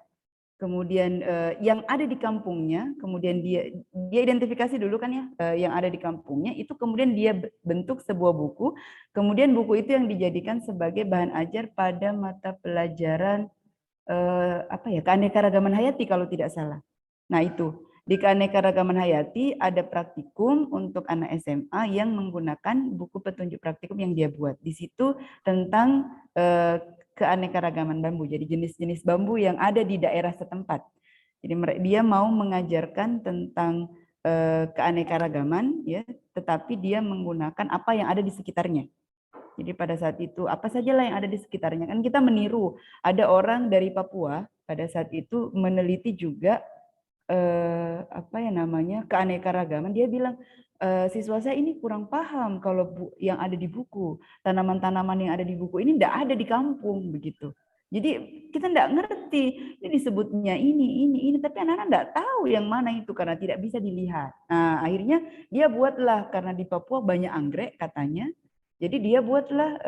kemudian yang ada di kampungnya, kemudian dia identifikasi dulu kan ya, yang ada di kampungnya, itu kemudian dia bentuk sebuah buku, kemudian buku itu yang dijadikan sebagai bahan ajar pada mata pelajaran keanekaragaman hayati kalau tidak salah. Nah itu. Di keanekaragaman hayati ada praktikum untuk anak SMA yang menggunakan buku petunjuk praktikum yang dia buat. Di situ tentang keanekaragaman bambu. Jadi jenis-jenis bambu yang ada di daerah setempat. Jadi dia mau mengajarkan tentang keanekaragaman, ya, tetapi dia menggunakan apa yang ada di sekitarnya. Jadi pada saat itu apa sajalah yang ada di sekitarnya. Kan kita meniru. Ada orang dari Papua pada saat itu meneliti juga keanekaragaman. Dia bilang siswa saya ini kurang paham kalau yang ada di buku, tanaman-tanaman yang ada di buku ini tidak ada di kampung begitu. Jadi kita tidak ngerti ini disebutnya ini, tapi anak-anak tidak tahu yang mana itu karena tidak bisa dilihat. Nah akhirnya dia buatlah, karena di Papua banyak anggrek katanya, jadi dia buatlah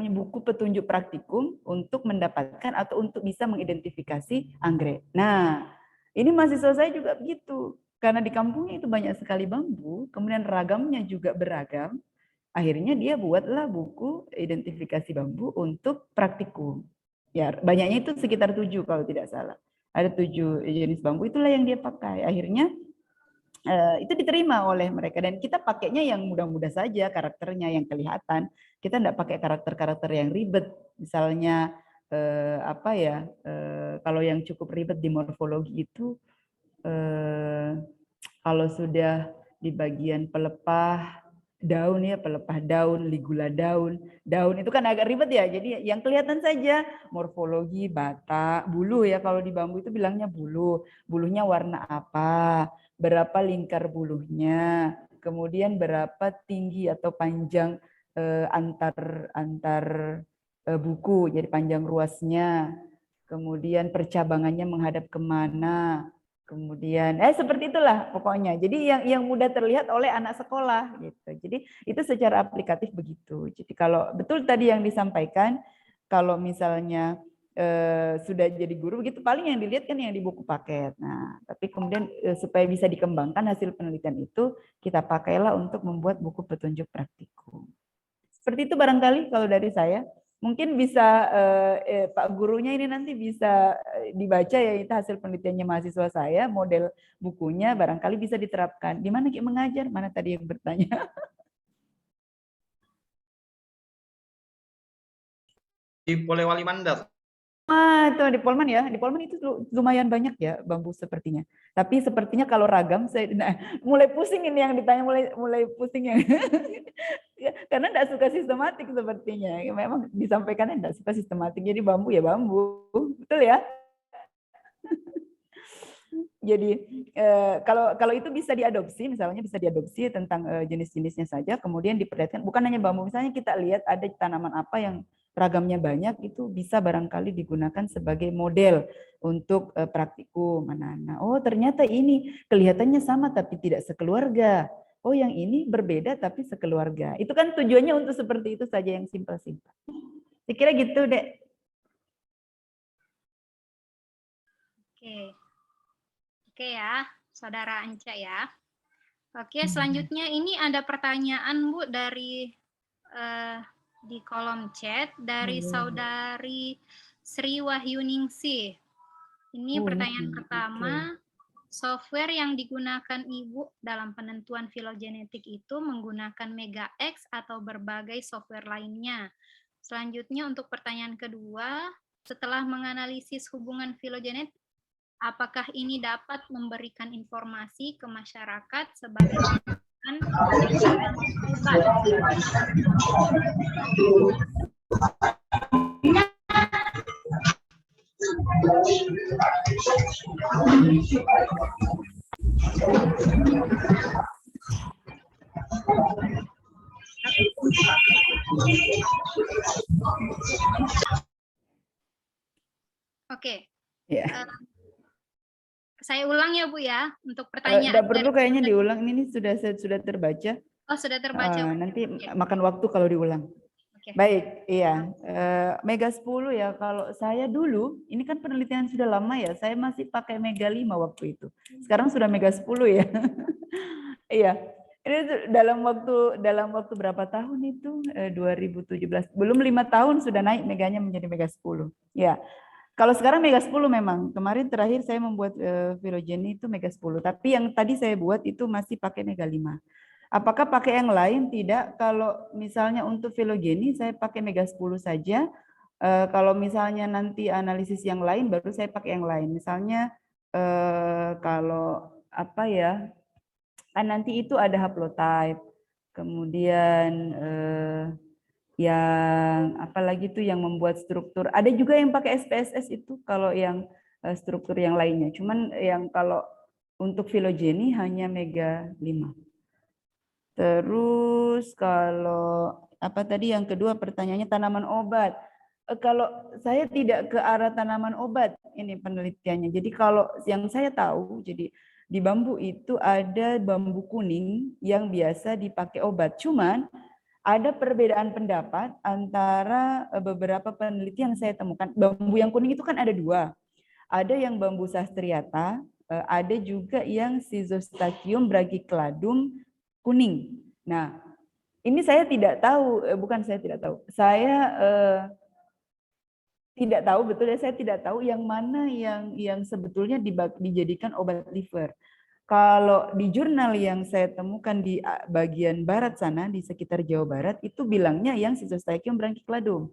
buku petunjuk praktikum untuk mendapatkan atau untuk bisa mengidentifikasi anggrek. Nah, ini mahasiswa saya juga begitu. Karena di kampungnya itu banyak sekali bambu, kemudian ragamnya juga beragam. Akhirnya dia buatlah buku identifikasi bambu untuk praktikum. Ya, banyaknya itu sekitar 7 kalau tidak salah. Ada 7 jenis bambu, itulah yang dia pakai. Akhirnya itu diterima oleh mereka, dan kita pakainya yang mudah-mudah saja, karakternya yang kelihatan. Kita tidak pakai karakter-karakter yang ribet, misalnya kalau yang cukup ribet di morfologi itu kalau sudah di bagian pelepah daun, ya, pelepah daun, ligula daun itu kan agak ribet ya. Jadi yang kelihatan saja morfologi, batang, bulu, ya, kalau di bambu itu bilangnya bulunya warna apa, berapa lingkar bulunya, kemudian berapa tinggi atau panjang antar buku, jadi panjang ruasnya, kemudian percabangannya menghadap kemana, kemudian seperti itulah pokoknya. Jadi yang mudah terlihat oleh anak sekolah gitu. Jadi itu secara aplikatif begitu. Jadi kalau betul tadi yang disampaikan, kalau misalnya sudah jadi guru begitu, paling yang dilihat kan yang di buku paket. Nah, tapi kemudian supaya bisa dikembangkan hasil penelitian itu, kita pakailah untuk membuat buku petunjuk praktikum. Seperti itu barangkali kalau dari saya. Mungkin bisa Pak gurunya ini nanti bisa dibaca, ya, itu hasil penelitiannya mahasiswa saya, model bukunya barangkali bisa diterapkan. Di mana Ki mengajar? Mana tadi yang bertanya? Di Polewali Mandar. Itu di Polman, ya. Di Polman itu lumayan banyak ya bambu sepertinya. Tapi sepertinya kalau ragam saya mulai pusing ini yang ditanya, mulai pusing ya. Karena tidak suka sistematik sepertinya. Memang disampaikannya tidak suka sistematik. Jadi bambu ya bambu. Betul ya? Jadi kalau itu bisa diadopsi, misalnya bisa diadopsi tentang jenis-jenisnya saja, kemudian diperlihatkan bukan hanya bambu. Misalnya kita lihat ada tanaman apa yang ragamnya banyak, itu bisa barangkali digunakan sebagai model untuk praktikum anak-anak. Oh ternyata ini kelihatannya sama tapi tidak sekeluarga. Oh yang ini berbeda tapi sekeluarga. Itu kan tujuannya untuk seperti itu saja, yang simpel-simpel. Saya kira gitu, Dek. Oke ya, Saudara Anca ya. Oke, selanjutnya ini ada pertanyaan Bu dari di kolom chat dari Saudari Sri Wahyuningsih. Ini pertanyaan pertama, software yang digunakan Ibu dalam penentuan filogenetik itu menggunakan MegaX atau berbagai software lainnya. Selanjutnya untuk pertanyaan kedua, setelah menganalisis hubungan filogenetik, apakah ini dapat memberikan informasi ke masyarakat sebagai Oke. Ya. Saya ulang ya Bu ya untuk pertanyaan. Tidak perlu kayaknya diulang, ini sudah terbaca. Oh, sudah terbaca. Nanti Oke. makan waktu kalau diulang. Oke. Baik, iya. Mega 10 ya, kalau saya dulu, ini kan penelitian sudah lama ya, saya masih pakai Mega 5 waktu itu. Sekarang sudah Mega 10 ya. Iya. Ini dalam waktu berapa tahun itu? 2017. Belum 5 tahun sudah naik meganya menjadi Mega 10. Ya. Kalau sekarang Mega 10 memang. Kemarin terakhir saya membuat filogeni itu Mega 10. Tapi yang tadi saya buat itu masih pakai Mega 5. Apakah pakai yang lain? Tidak. Kalau misalnya untuk filogeni saya pakai Mega 10 saja. Kalau misalnya nanti analisis yang lain baru saya pakai yang lain. Misalnya kalau apa ya? Kan nanti itu ada haplotype. Kemudian yang apalagi tuh yang membuat struktur. Ada juga yang pakai SPSS itu kalau yang struktur yang lainnya. Cuman yang kalau untuk filogeni hanya Mega 5. Terus kalau apa tadi yang kedua pertanyaannya tanaman obat. Kalau saya tidak ke arah tanaman obat ini penelitiannya. Jadi kalau yang saya tahu, jadi di bambu itu ada bambu kuning yang biasa dipakai obat. Cuman ada perbedaan pendapat antara beberapa peneliti yang saya temukan. Bambu yang kuning itu kan ada dua. Ada yang bambu sastriata, ada juga yang Schizostachyum brachicladum kuning. Nah, ini saya tidak tahu, bukan saya tidak tahu. Saya tidak tahu betul ya, saya tidak tahu yang mana yang sebetulnya dijadikan obat liver. Kalau di jurnal yang saya temukan di bagian barat sana, di sekitar Jawa Barat, itu bilangnya yang Schizostachyum brachicladum.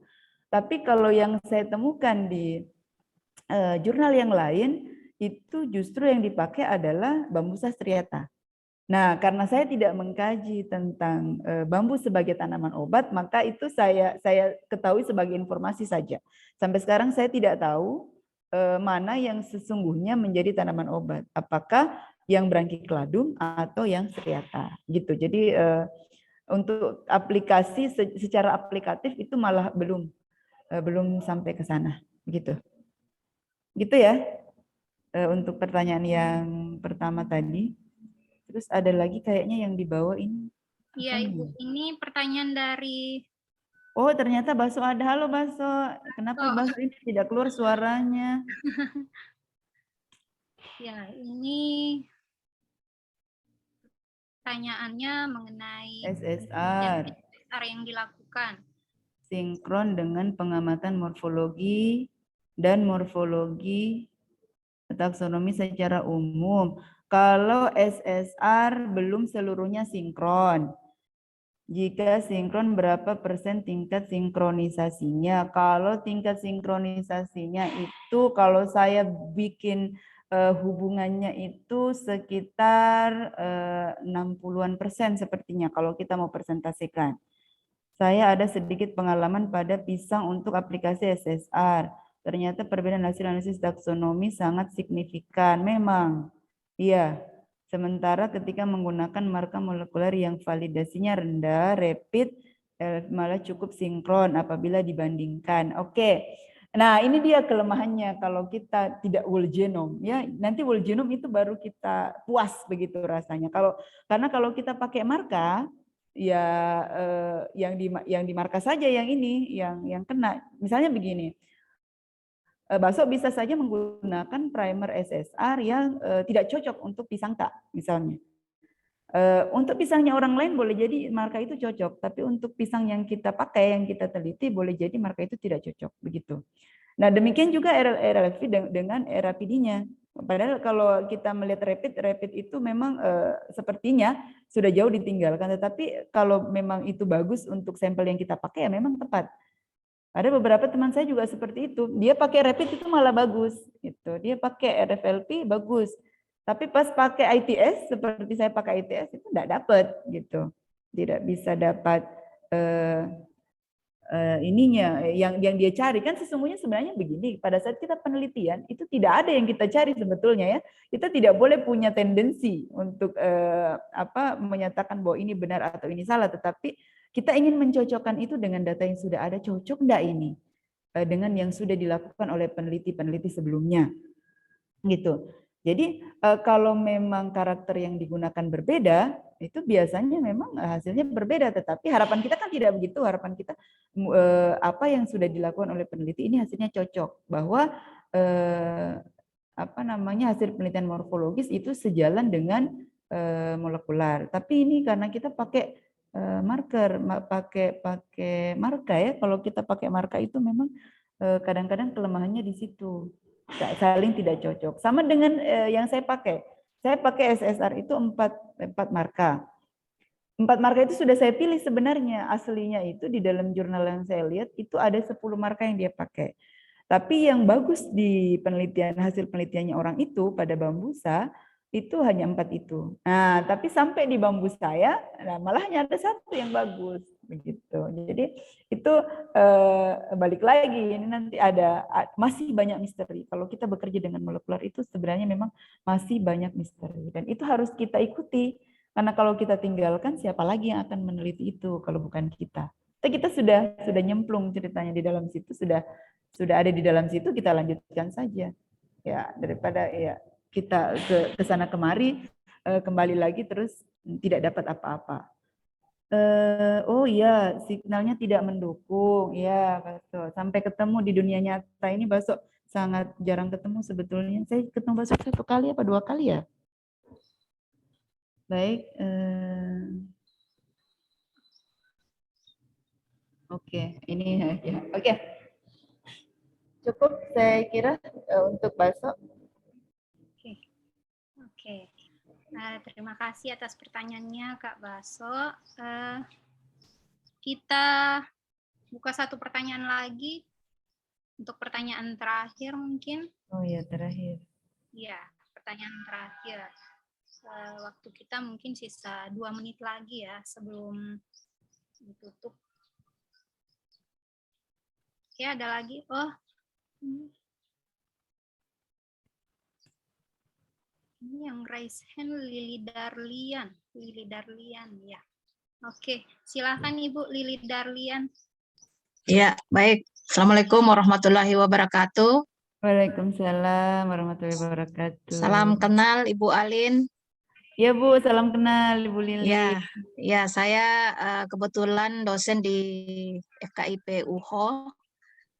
Tapi kalau yang saya temukan di jurnal yang lain, itu justru yang dipakai adalah bambu sastriata. Nah, karena saya tidak mengkaji tentang bambu sebagai tanaman obat, maka itu saya ketahui sebagai informasi saja. Sampai sekarang saya tidak tahu mana yang sesungguhnya menjadi tanaman obat. Apakah yang brachicladum atau yang striata gitu. Jadi untuk aplikasi secara aplikatif itu malah belum sampai ke sana gitu. Gitu ya. Untuk pertanyaan yang pertama tadi. Terus ada lagi kayaknya yang dibawa ini. Iya Ibu, ini pertanyaan dari Oh, ternyata Baso ada. Halo Baso. Kenapa Baso ini tidak keluar suaranya? Ya, ini pertanyaannya mengenai SSR. SSR yang dilakukan. Sinkron dengan pengamatan morfologi dan morfologi taksonomi secara umum. Kalau SSR belum seluruhnya sinkron. Jika sinkron berapa persen tingkat sinkronisasinya? Kalau tingkat sinkronisasinya itu kalau saya bikin hubungannya itu sekitar 60-an% sepertinya kalau kita mau presentasikan. Saya ada sedikit pengalaman pada pisang untuk aplikasi SSR. Ternyata perbedaan hasil analisis taksonomi sangat signifikan. Memang, iya. Sementara ketika menggunakan marker molekuler yang validasinya rendah, rapid malah cukup sinkron apabila dibandingkan. Oke. Nah, ini dia kelemahannya kalau kita tidak whole genome ya. Nanti whole genome itu baru kita puas begitu rasanya. Karena kalau kita pakai marka ya yang di marka saja yang ini yang kena. Misalnya begini. Baso bisa saja menggunakan primer SSR yang tidak cocok untuk pisang tak, misalnya. Untuk pisangnya orang lain boleh jadi marka itu cocok, tapi untuk pisang yang kita pakai, yang kita teliti, boleh jadi marka itu tidak cocok, begitu. Nah, demikian juga RLV dengan RAPD-nya. Padahal kalau kita melihat rapid itu memang sepertinya sudah jauh ditinggalkan, tetapi kalau memang itu bagus untuk sampel yang kita pakai, ya memang tepat. Ada beberapa teman saya juga seperti itu. Dia pakai rapid itu malah bagus. Gitu. Dia pakai RFLP bagus. Tapi pas pakai ITS, seperti saya pakai ITS, itu tidak dapat. Gitu. Tidak bisa dapat yang dia cari kan sesungguhnya sebenarnya begini, pada saat kita penelitian itu tidak ada yang kita cari sebetulnya ya, kita tidak boleh punya tendensi untuk menyatakan bahwa ini benar atau ini salah, tetapi kita ingin mencocokkan itu dengan data yang sudah ada, cocok enggak ini dengan yang sudah dilakukan oleh peneliti-peneliti sebelumnya gitu. Jadi kalau memang karakter yang digunakan berbeda, itu biasanya memang hasilnya berbeda. Tetapi harapan kita kan tidak begitu. Harapan kita apa yang sudah dilakukan oleh peneliti ini hasilnya cocok. Bahwa hasil penelitian morfologis itu sejalan dengan molekular. Tapi ini karena kita pakai marker, pakai marka ya. Kalau kita pakai marka itu memang kadang-kadang kelemahannya di situ. Saling tidak cocok. Sama dengan yang saya pakai. Saya pakai SSR itu 4 marka. 4 marka itu sudah saya pilih sebenarnya. Aslinya itu di dalam jurnal yang saya lihat itu ada 10 marka yang dia pakai. Tapi yang bagus di penelitian, hasil penelitiannya orang itu pada bambusa itu hanya 4 itu. Nah, tapi sampai di bambu saya, nah malah hanya ada 1 yang bagus begitu. Jadi itu balik lagi, ini nanti masih banyak misteri. Kalau kita bekerja dengan molekular itu sebenarnya memang masih banyak misteri dan itu harus kita ikuti. Karena kalau kita tinggalkan, siapa lagi yang akan meneliti itu kalau bukan kita? Kita sudah nyemplung ceritanya di dalam situ, sudah ada di dalam situ, kita lanjutkan saja. Ya, daripada ya kita ke sana kemari, kembali lagi terus tidak dapat apa-apa. Oh iya, signalnya tidak mendukung. Ya, betul. Sampai ketemu di dunia nyata ini Baso sangat jarang ketemu sebetulnya. Saya ketemu Baso 1 kali apa 2 kali ya? Baik. Oke, ini ya. Oke. Cukup saya kira untuk Baso. Oke. Terima kasih atas pertanyaannya Kak Baso. Kita buka 1 pertanyaan lagi. Untuk pertanyaan terakhir mungkin. Oh ya, terakhir. Ya, pertanyaan terakhir. Waktu kita mungkin sisa 2 menit lagi ya sebelum ditutup. Oke, ada lagi. Oh, ini yang raise hand Lili Darlian ya. Oke, silakan Ibu Lili Darlian. Ya, baik. Assalamualaikum warahmatullahi wabarakatuh. Waalaikumsalam warahmatullahi wabarakatuh. Salam kenal Ibu Alin. Ya Bu, salam kenal Ibu Lili. Ya, saya kebetulan dosen di FKIP UHO,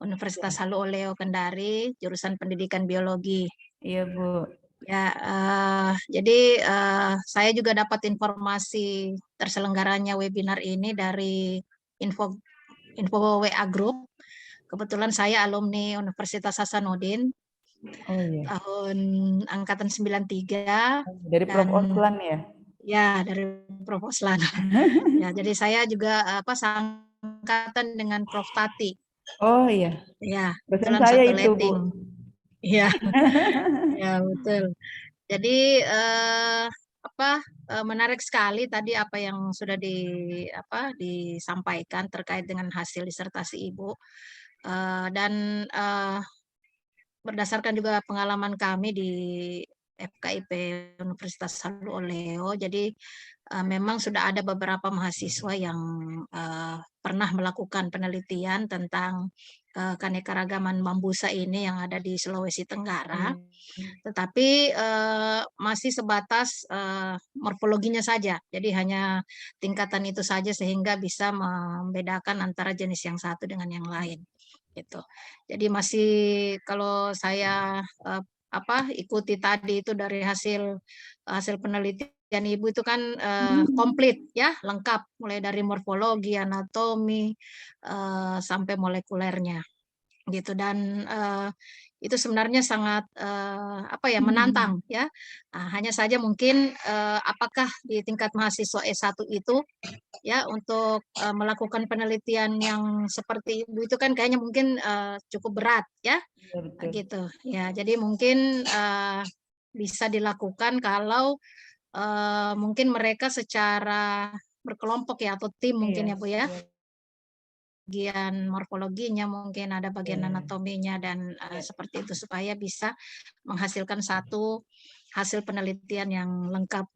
Universitas Halu Oleo Kendari, jurusan Pendidikan Biologi. Iya Bu. Ya, jadi saya juga dapat informasi terselenggaranya webinar ini dari info WA Group. Kebetulan saya alumni Universitas Hasanuddin. Oh iya. Tahun angkatan 93. Dari Prof. Oslan ya? Ya, dari Prof. Oslan. Ya, jadi saya juga sangkatan dengan Prof. Tati. Oh iya. Ya, dosen saya satu itu letting. Bu. Ya. Ya, betul. Jadi menarik sekali tadi apa yang sudah disampaikan terkait dengan hasil disertasi Ibu. Dan berdasarkan juga pengalaman kami di FKIP Universitas Halu Oleo, jadi memang sudah ada beberapa mahasiswa yang pernah melakukan penelitian tentang keanekaragaman bambusa ini yang ada di Sulawesi Tenggara, tetapi masih sebatas morfologinya saja, jadi hanya tingkatan itu saja sehingga bisa membedakan antara jenis yang satu dengan yang lain. Gitu. Jadi masih kalau saya ikuti tadi itu dari hasil penelitian Ibu itu kan komplit ya, lengkap mulai dari morfologi, anatomi sampai molekulernya gitu, dan itu sebenarnya sangat menantang ya. Nah, hanya saja mungkin apakah di tingkat mahasiswa S1 itu ya untuk melakukan penelitian yang seperti Ibu itu kan kayaknya mungkin cukup berat ya. Ya gitu ya, jadi mungkin bisa dilakukan kalau mungkin mereka secara berkelompok ya atau tim mungkin ya Bu ya. bagian morfologinya, mungkin ada bagian anatominya, dan seperti itu supaya bisa menghasilkan satu hasil penelitian yang lengkap.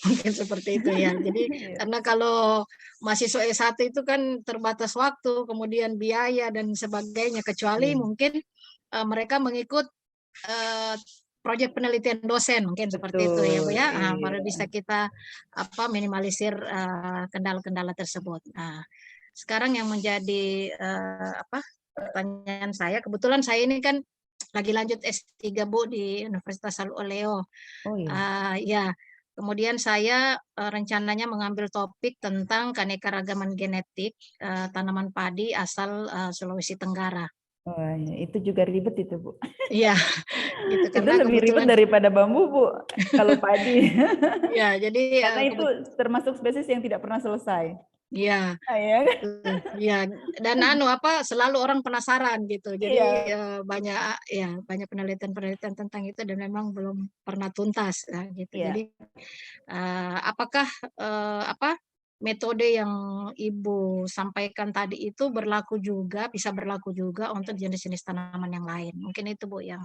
Mungkin seperti itu ya. Jadi karena kalau mahasiswa S1 itu kan terbatas waktu, kemudian biaya dan sebagainya, kecuali mungkin mereka mengikut proyek penelitian dosen, mungkin seperti itu ya Bu ya. Baru bisa kita minimalisir kendala-kendala tersebut. Nah, sekarang yang menjadi pertanyaan saya, kebetulan saya ini kan lagi lanjut S3 Bu di Universitas Salud Oleo. Oh iya. Ya, kemudian saya rencananya mengambil topik tentang keanekaragaman genetik tanaman padi asal Sulawesi Tenggara. Wah, itu juga ribet itu Bu. Iya, gitu. Itu Karena lebih ribet kebetulan daripada bambu Bu, kalau padi. ya, jadi Karena itu termasuk spesies yang tidak pernah selesai. iya, Ya kan? ya, dan selalu orang penasaran gitu. Jadi Iya. banyak penelitian-penelitian tentang itu dan memang belum pernah tuntas gitu. Iya. Jadi apakah metode yang Ibu sampaikan tadi itu bisa berlaku juga untuk jenis-jenis tanaman yang lain? Mungkin itu Bu yang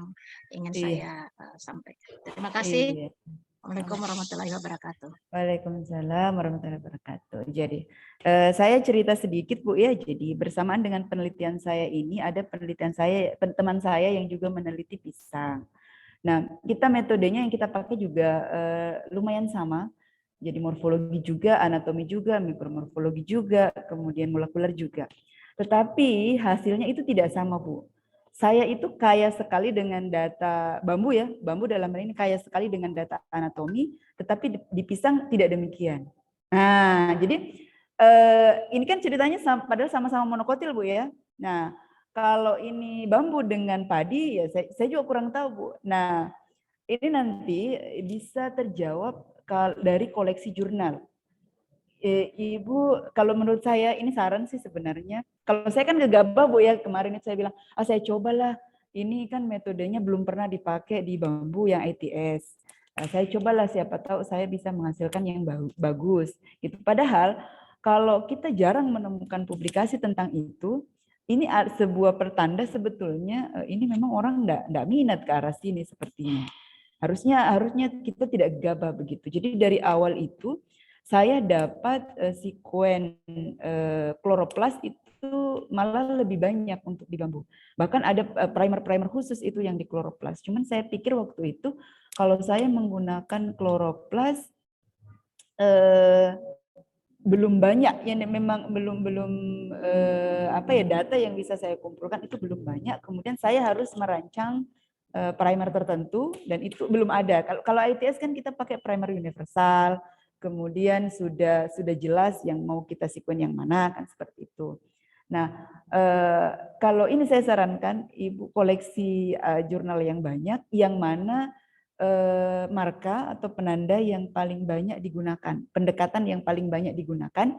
ingin saya sampaikan. Terima kasih. Iya. Assalamualaikum warahmatullahi wabarakatuh. Waalaikumsalam warahmatullahi wabarakatuh. Jadi saya cerita sedikit Bu ya. Jadi bersamaan dengan penelitian saya ini ada penelitian saya, teman saya yang juga meneliti pisang. Nah, kita metodenya yang kita pakai juga lumayan sama. Jadi morfologi juga, anatomi juga, mikromorfologi juga, kemudian molekuler juga. Tetapi hasilnya itu tidak sama, Bu. Saya itu kaya sekali dengan data bambu ya, bambu dalam hal ini kaya sekali dengan data anatomi, tetapi di pisang tidak demikian. Nah, jadi ini kan ceritanya padahal sama-sama monokotil Bu ya. Nah, kalau ini bambu dengan padi ya saya juga kurang tahu Bu. Nah, ini nanti bisa terjawab dari koleksi jurnal. Ibu, kalau menurut saya ini saran sih sebenarnya. Kalau saya kan gegabah Bu ya, kemarin itu saya bilang, saya cobalah. Ini kan metodenya belum pernah dipakai di bambu yang ATS. Saya cobalah, siapa tahu saya bisa menghasilkan yang bagus. Gitu. Padahal kalau kita jarang menemukan publikasi tentang itu, ini sebuah pertanda sebetulnya ini memang orang enggak minat ke arah sini sepertinya. Harusnya kita tidak gegabah begitu. Jadi dari awal itu saya dapat sekuen kloroplas itu malah lebih banyak untuk di bambu. Bahkan ada primer-primer khusus itu yang di kloroplas. Cuman saya pikir waktu itu kalau saya menggunakan kloroplas belum banyak, ya memang belum data yang bisa saya kumpulkan itu belum banyak. Kemudian saya harus merancang primer tertentu dan itu belum ada. Kalau ITS kan kita pakai primer universal, kemudian sudah jelas yang mau kita sekuen yang mana kan seperti itu. Nah, kalau ini saya sarankan Ibu koleksi jurnal yang banyak, yang mana marka atau penanda yang paling banyak digunakan, pendekatan yang paling banyak digunakan,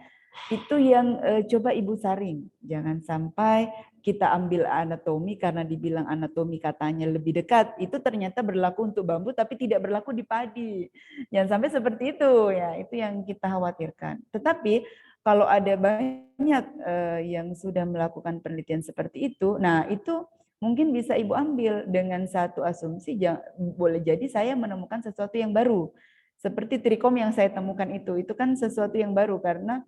itu yang coba Ibu saring. Jangan sampai kita ambil anatomi karena dibilang anatomi katanya lebih dekat, itu ternyata berlaku untuk bambu tapi tidak berlaku di padi. Jangan sampai seperti itu ya, itu yang kita khawatirkan. Tetapi kalau ada banyak yang sudah melakukan penelitian seperti itu, nah itu mungkin bisa Ibu ambil dengan satu asumsi, boleh jadi saya menemukan sesuatu yang baru. Seperti trikom yang saya temukan itu kan sesuatu yang baru karena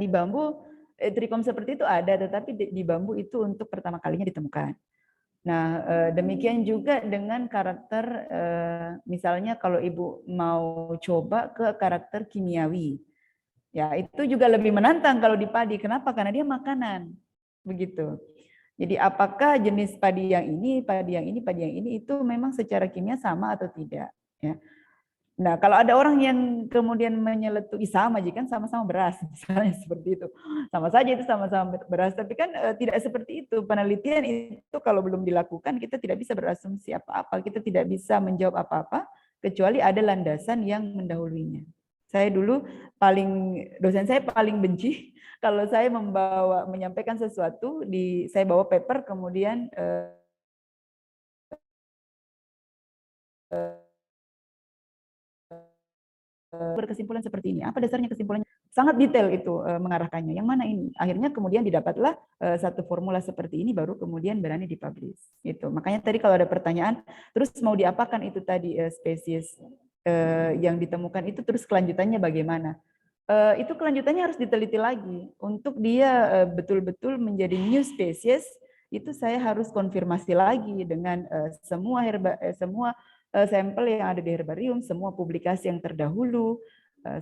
di bambu trikom seperti itu ada, tetapi di bambu itu untuk pertama kalinya ditemukan. Nah, demikian juga dengan karakter, misalnya kalau Ibu mau coba ke karakter kimiawi, ya itu juga lebih menantang kalau di padi. Kenapa? Karena dia makanan, begitu. Jadi apakah jenis padi yang ini, padi yang ini itu memang secara kimia sama atau tidak? Ya. Nah, kalau ada orang yang kemudian menyeletupi sama, jika kan sama-sama beras, misalnya seperti itu. Sama saja itu sama-sama beras, tapi kan tidak seperti itu. Penelitian itu kalau belum dilakukan, kita tidak bisa berasumsi apa-apa, kita tidak bisa menjawab apa-apa, kecuali ada landasan yang mendahulunya. Saya dulu dosen saya paling benci kalau saya menyampaikan sesuatu, saya bawa paper, kemudian berkesimpulan seperti ini. Apa dasarnya kesimpulannya? Sangat detail itu mengarahkannya. Yang mana ini? Akhirnya kemudian didapatlah satu formula seperti ini, baru kemudian berani dipublish. Itu. Makanya tadi kalau ada pertanyaan, terus mau diapakan itu tadi spesies yang ditemukan itu, terus kelanjutannya bagaimana? Itu kelanjutannya harus diteliti lagi. Untuk dia betul-betul menjadi new species, itu saya harus konfirmasi lagi dengan semua sampel yang ada di herbarium, semua publikasi yang terdahulu,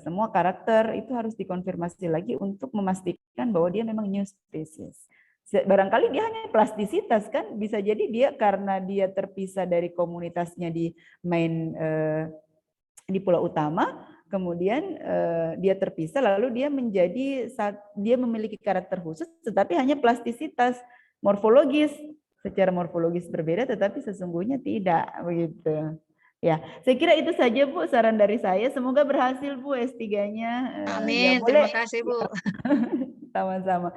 semua karakter itu harus dikonfirmasi lagi untuk memastikan bahwa dia memang new species. Barangkali dia hanya plastisitas kan, bisa jadi dia karena dia terpisah dari komunitasnya di di pulau utama, kemudian dia terpisah, lalu dia memiliki karakter khusus, tetapi hanya plastisitas morfologis, secara morfologis berbeda, tetapi sesungguhnya tidak begitu. Ya, saya kira itu saja Bu saran dari saya. Semoga berhasil Bu S3-nya. Amin, Ya, boleh. terima kasih Bu. Sama-sama.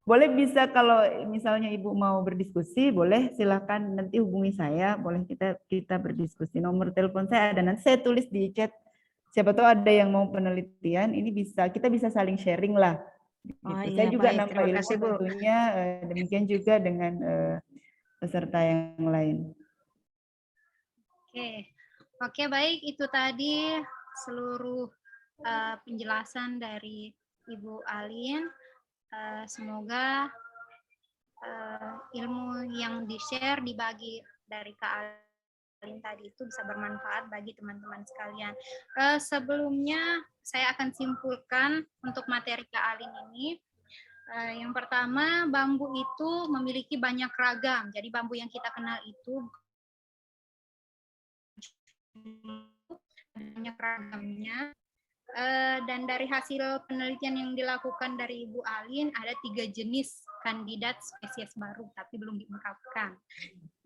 Boleh bisa kalau misalnya Ibu mau berdiskusi, boleh silakan nanti hubungi saya, boleh kita berdiskusi. Nomor telepon saya ada, nanti saya tulis di chat. Siapa tahu ada yang mau penelitian, ini kita bisa saling sharing lah. Gitu. Oh, iya, Saya juga baik. nambah Terima ilmu kasih, Bu. tentunya, demikian juga dengan peserta yang lain. Oke, baik, itu tadi seluruh penjelasan dari Ibu Alin. Semoga ilmu yang di-share, dibagi dari Kak Alin tadi itu bisa bermanfaat bagi teman-teman sekalian. Sebelumnya saya akan simpulkan untuk materi Kak Alin ini. Yang pertama, bambu itu memiliki banyak ragam. Jadi bambu yang kita kenal itu banyak ragamnya. Dan dari hasil penelitian yang dilakukan dari Ibu Alin, ada 3 jenis kandidat spesies baru, tapi belum diungkapkan.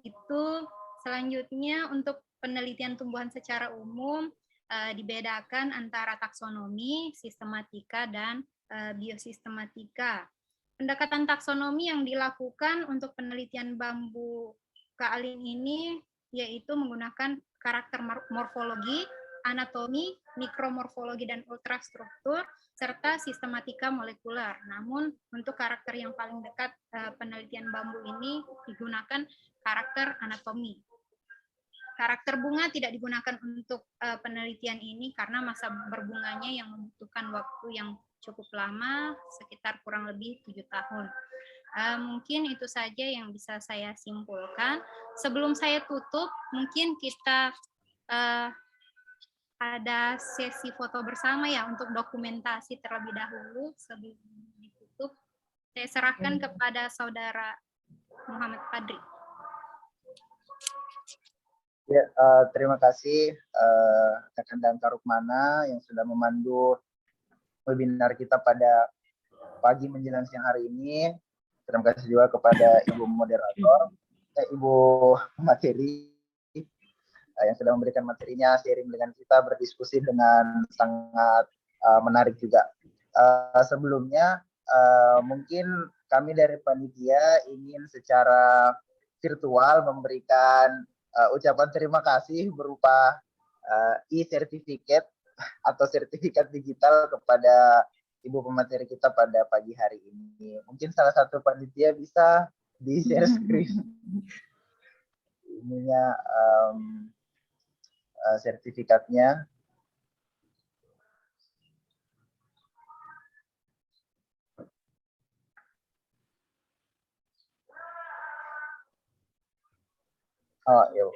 Itu selanjutnya untuk penelitian tumbuhan secara umum, dibedakan antara taksonomi, sistematika, dan biosistematika. Pendekatan taksonomi yang dilakukan untuk penelitian bambu Kak Alin ini yaitu menggunakan karakter morfologi, anatomi, mikromorfologi, dan ultrastruktur, serta sistematika molekuler. Namun, untuk karakter yang paling dekat penelitian bambu ini digunakan karakter anatomi. Karakter bunga tidak digunakan untuk penelitian ini karena masa berbunganya yang membutuhkan waktu yang cukup lama, sekitar kurang lebih 7 tahun. Mungkin itu saja yang bisa saya simpulkan. Sebelum saya tutup, mungkin kita ada sesi foto bersama ya untuk dokumentasi terlebih dahulu sebelum ditutup. Saya serahkan kepada Saudara Muhammad Fadri. Ya, terima kasih Kak dan Kak Rukmana yang sudah memandu webinar kita pada pagi menjelang siang hari ini. Terima kasih juga kepada Ibu Moderator, Ibu Materi yang sudah memberikan materinya, sharing dengan kita, berdiskusi dengan sangat menarik juga. Sebelumnya, mungkin kami dari panitia ingin secara virtual memberikan ucapan terima kasih berupa e-certificate atau sertifikat digital kepada Ibu pemateri kita pada pagi hari ini. Mungkin salah satu panitia bisa di-share screen ininya sertifikatnya. Oh, yuk.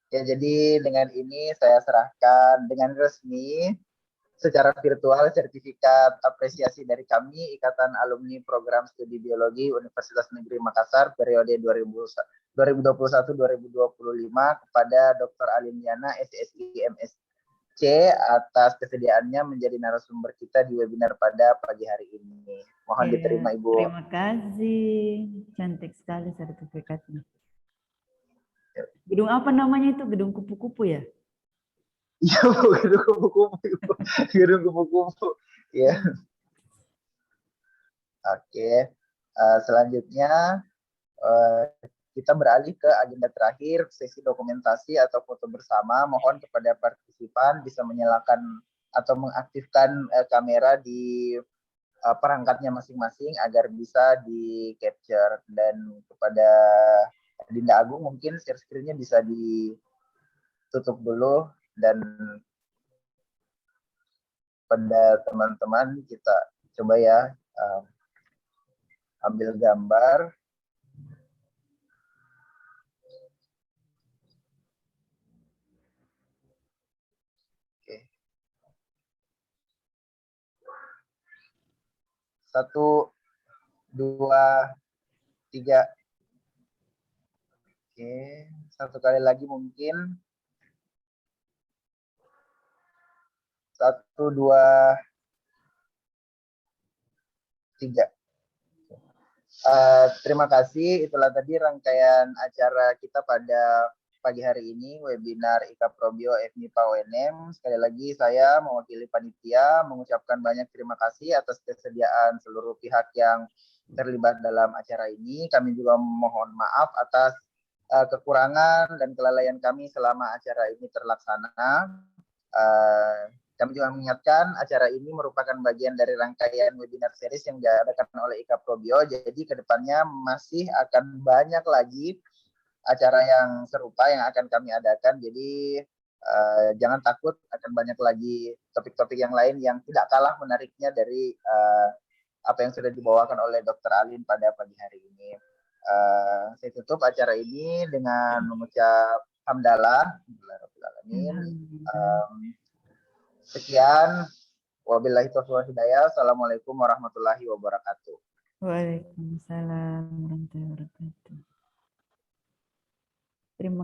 Ya, jadi dengan ini saya serahkan dengan resmi secara virtual sertifikat apresiasi dari kami Ikatan Alumni Program Studi Biologi Universitas Negeri Makassar periode 2021-2025 kepada Dr. Aliniana SSI MSc atas kesediaannya menjadi narasumber kita di webinar pada pagi hari ini. Mohon diterima Ibu. Terima kasih, cantik sekali sertifikatnya. Gedung apa namanya itu? Gedung kupu-kupu ya? Iya, gedung kupu-kupu. Gedung kupu-kupu. Ya. Oke. Selanjutnya kita beralih ke agenda terakhir, sesi dokumentasi atau foto bersama. Mohon kepada partisipan bisa menyalakan atau mengaktifkan kamera di perangkatnya masing-masing agar bisa di capture. Dan kepada Dinda Agung mungkin share screen-nya bisa ditutup dulu, dan pada teman-teman kita coba ya ambil gambar. Oke. 1, 2, 3. Oke, satu kali lagi mungkin. 1, 2, 3. Terima kasih. Itulah tadi rangkaian acara kita pada pagi hari ini, webinar IKA Probio FMIPA UNM. Sekali lagi saya mewakili panitia mengucapkan banyak terima kasih atas kesediaan seluruh pihak yang terlibat dalam acara ini. Kami juga mohon maaf atas kekurangan dan kelalaian kami selama acara ini terlaksana. Kami juga mengingatkan acara ini merupakan bagian dari rangkaian webinar series yang diadakan oleh IKA Probio. Jadi kedepannya masih akan banyak lagi acara yang serupa yang akan kami adakan. Jadi jangan takut, akan banyak lagi topik-topik yang lain yang tidak kalah menariknya dari apa yang sudah dibawakan oleh Dr. Alin pada pagi hari ini. Saya tutup acara ini dengan mengucap hamdalah. Sekian, wabillahi taufiq wal hidayah. Assalamualaikum warahmatullahi wabarakatuh. Waalaikumsalam warahmatullahi wabarakatuh.